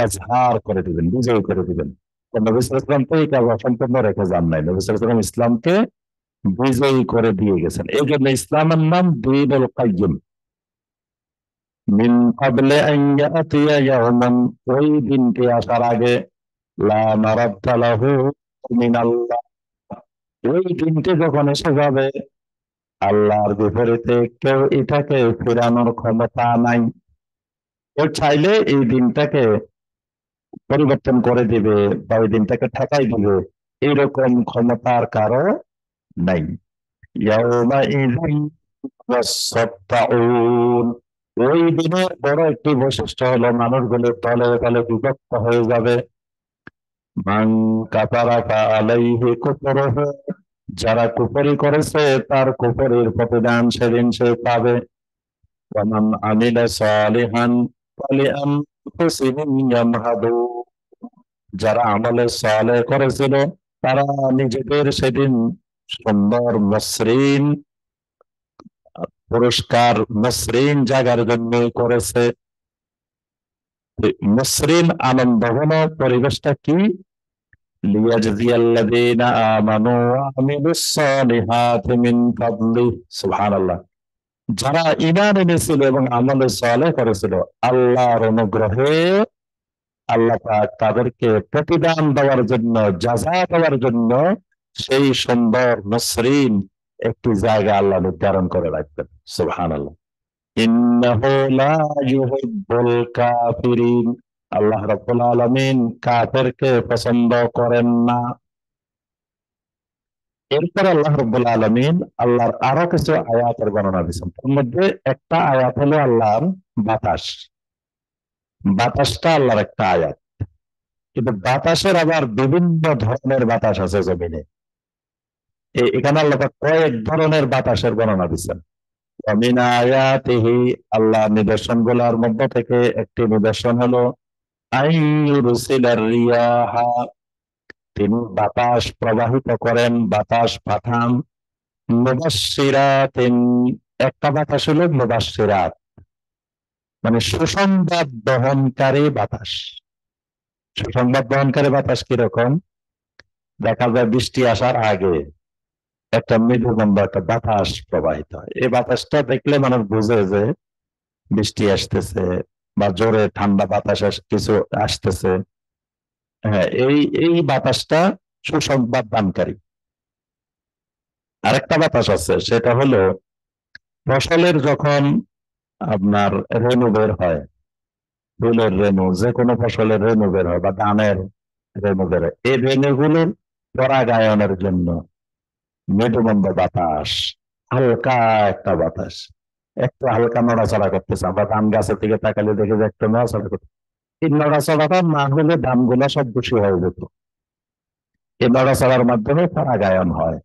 এজহার করে দিবেন, বিজয় করে দিবেন। নবী সাল্লাল্লাহু আলাইহি ওয়াসাল্লাম তো এই কাজ অসম্পূর্ণ রেখে যান নাই, নবী সাল্লাল্লাহু আলাইহি ওয়াসাল্লাম ইসলামকে বিজয়ী করে দিয়ে গেছেন। এই জন্য ইসলামের নাম দীনুল কাইয়্যিম। মিন ক্বাবলি আন ইয়াতিয়া ইয়াওমান, ওই দিনটি আসার আগে, লা মারাদ্দা লাহু মিনাল্লাহ, ওই দিনটি যখন এসে যাবে আল্লাহর বিপরীতে কেউ এটাকে ফেরানোর ক্ষমতা নাই। কেউ চাইলে এই দিনটাকে পরিবর্তন করে দিবে বা ওই দিনটাকে ঠেকাই দিবে, এরকম ক্ষমতার কারো নাই। ইয়াউমাইযিন ইয়াসাত্তাউন, ওই দিনের বড় একটি বৈশিষ্ট্য হলো মানুষগুলো দলে দলে বিভক্ত হয়ে যাবে। মান কাফারা ফাআলাইহি কুফরুহু, যারা কুফরি করেছে তার কুফরির প্রতিদান সেদিন সে পাবে। ওয়া মান আমিলা সালিহান ফালিআনফুসিহিম ইয়ামহাদুন, যারা আমলে সালেহ করেছিল তারা নিজেদের সেদিন সুন্দর মসৃণ পুরস্কার, মসৃণ জায়গার জন্য করেছে। মসৃণ আনন্দঘন পরিবেশটা কি? লিয়াজজিয়াল্লাযীনা আমানু ওয়া আমিলুস সালিহাতি মিন ফাদলি, সুবহানাল্লাহ। যারা ঈমান এনেছিল এবং আমলে সালেহ করেছিল, আল্লাহর অনুগ্রহে আল্লাহ পাক তাদেরকে প্রতিদান দেওয়ার জন্য, জাযা দেওয়ার জন্য সেই সুন্দর মসৃণ একটি জায়গা আল্লাহ নির্ধারণ করে রাখবেন। সুবহানাল্লাহ। ইন্নাহু লা ইউহিব্বুল কাফিরিন, আল্লাহ রাব্বুল আলামিন কাফেরকে পছন্দ করেন না। এরপর আল্লাহ রাব্বুল আলামিন আল্লাহর আরো কিছু আয়াতের বর্ণনা দিয়েছেন। তার মধ্যে একটা আয়াত হলো আল্লাহর বাতাস। বাতাসটা আল্লাহর একটা আয়াত, কিন্তু বাতাসের আবার বিভিন্ন ধরনের বাতাস আছে জমিনে। এখানে আল্লাহ পাক কয়েক ধরনের বাতাসের বর্ণনা দিচ্ছেন। মিন আয়াতিহি, আল্লাহ নিদর্শন গুলার মধ্য থেকে একটি নিদর্শন হলো আইয়ুরসিলার রিয়াহা, তিনি বাতাস প্রবাহিত করেন, বাতাস পাঠান। মুবাশশিরাতিন, একটা বাতাস হলো মুবাশশিরাত, মানে সুসংবাদ বহনকারী বাতাস। সুসংবাদ বহনকারী বাতাস কিরকম? দেখা যায় বৃষ্টি আসার আগে একটা মৃদুমন্দ একটা বাতাস প্রবাহিত হয়। এই বাতাসটা দেখলে মানুষ বুঝে যে বৃষ্টি আসতেছে বা জোরে ঠান্ডা বাতাস কিছু আসতেছে। হ্যাঁ, এই এই বাতাসটা সুসংবাদ দানকারী। আরেকটা বাতাস আছে, সেটা হলো ফসলের যখন আপনার রেণু বের হয়, ফুলের রেণু, যে কোনো ফসলের রেণু বের হয় বা ধানের রেণু বের হয়, এই রেণুগুলোর পরাগায়নের জন্য মৃদুমন্দ বাতাস, হালকা একটা বাতাস, একটু হালকা নড়াচড়া করতেছে। আমরা ধান গাছের দিকে তাকালে দেখে যে একটু নড়াচড়া করতে, এই নড়াচড়াটা না হলে ধানগুলো সব দূষি হয়ে যেত। এই নড়াচড়ার মাধ্যমে পরাগায়ন হয়,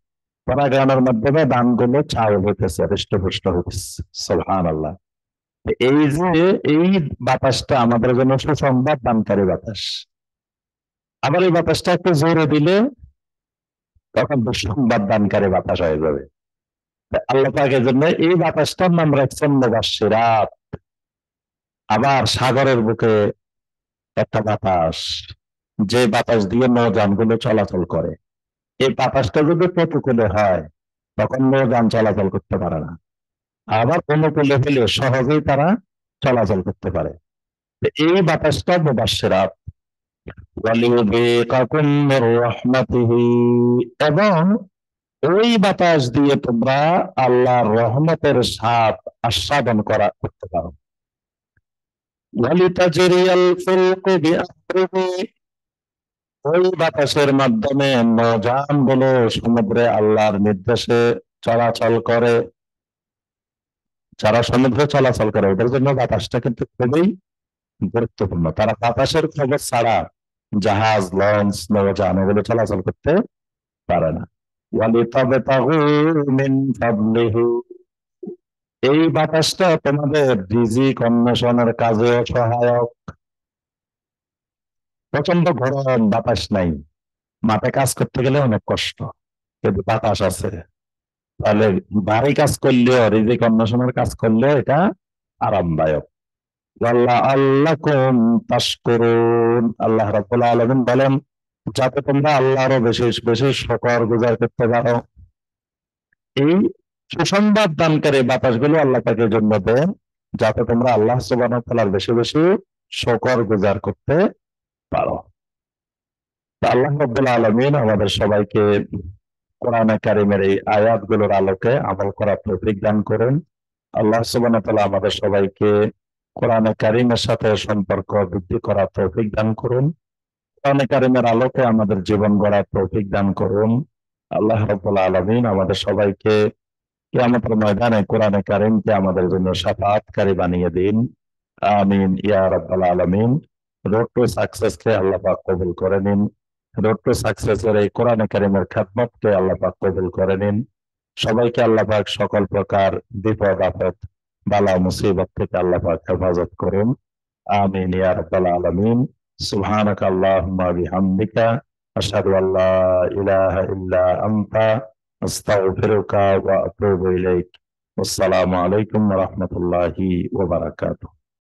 পরাগায়নের মাধ্যমে ধানগুলো চাউল হইতেছে, হৃষ্টপুষ্ট হইতেছে। সুবহানাল্লাহ। এই যে এই বাতাসটা আমাদের জন্য সুসংবাদ দানকারী বাতাস। আবার এই বাতাসটা একটু জোরে দিলে তখন দুঃসংবাদ দানকারী বাতাস হয়ে যাবে। আল্লাহ পাকের জন্য এই বাতাসটার নাম রাখছেন মুবাশশিরাত। আবার সাগরের বুকে একটা বাতাস, যে বাতাস দিয়ে নৌযানগুলো চলাচল করে, এই বাতাসটা যদি প্রতিকূলে হয় তখন নৌযান চলাচল করতে পারে না। আবার অনুকূলে হলে সহজেই তারা চলাচল করতে পারে। এই বাতাসটা মুবাশশিরাত। ওয়ালিযিকাকুম মির রাহমাতিহি, এবং ওই বাতাস দিয়ে তোমরা আল্লাহর রহমতের স্বাদ আস্বাদন করতে পারো। ওয়ালিতাজরিয়াল ফুলকু বিআমরিহি, ওই বাতাসের মাধ্যমে নৌযানগুলো সমুদ্রে আল্লাহর নির্দেশে চলাচল করে। যারা সমুদ্রে চলাচল করে ওদের জন্য বাতাসটা কিন্তু খুবই গুরুত্বপূর্ণ। তারা বাতাসের খবর ছাড়া জাহাজ, লঞ্চ, নৌযান এগুলো চলাচল করতে পারে না। ওয়ালিতাবতাগু মিন ফাদলিহি, এই বাতাসটা তোমাদের রিজিক অন্বেষণের কাজে সহায়ক। প্রচন্ড গরম, বাতাস নাই, মাঠে কাজ করতে গেলে অনেক কষ্ট, কিন্তু বাতাস আছে, তাহলে ভারী কাজ করলেও, রিজিক অন্বেষণের কাজ করলেও এটা আরামদায়ক। আল্লাকুম তাশকুরুন, আল্লাহ রাব্বুল আলামিন বলেন যাতে তোমরা আল্লাহরও বেশি বেশি শুকর গুজার করতে পারো। এই সুসংবাদ দানকারী বাতাসগুলো আল্লাহ পাকের জন্য দেন যাতে তোমরা আল্লাহ সুবহানাহু ওয়া তাআলার বেশি বেশি শুকর গুজার করতে পারো। তা আল্লাহ রাব্বুল আলামিন আমাদের সবাইকে কোরআনে কারিমের এই আয়াতগুলোর আলোকে আমল করার তৌফিক দান করুন। আল্লাহ সুবহানাহু ওয়া তাআলা আমাদের সবাইকে কোরআনে কারিমের সাথে সম্পর্ক বৃদ্ধি করার তৌফিক দান করুন। কোরআনে কারিমের আলোকে আমাদের জীবন গড়ার তৌফিক দান করুন। আল্লাহ রাব্বুল আলামিন আমাদের সবাইকে কিয়ামতের ময়দানে কোরআনে কারিমকে আমাদের জন্য শাফাআতকারী বানিয়ে দিন। আমিন ইয়া রাব্বাল আলামিন। রোড টু সাকসেস কে আল্লাহ পাক কবুল করে নিন। রোড টু সাকসেস এর এই কোরআনে কারিমের খেদমতকে আল্লাহ পাক কবুল করে নিন। সবাইকে আল্লাহ পাক সকল প্রকার বিপদ আপদ, বালা মুসিবত থেকে আল্লাহ পাক হেফাজত করুন। আমিন ইয়া রাব্বাল আলামিন। সুবহানাকা আল্লাহুম্মা বিহামদিকা আশহাদু আল্লা ইলাহা ইল্লা আনতা আস্তাগফিরুকা ওয়া আতুবু ইলাইক। আসসালামু আলাইকুম ওয়া রাহমাতুল্লাহি ওয়া বারাকাতুহু।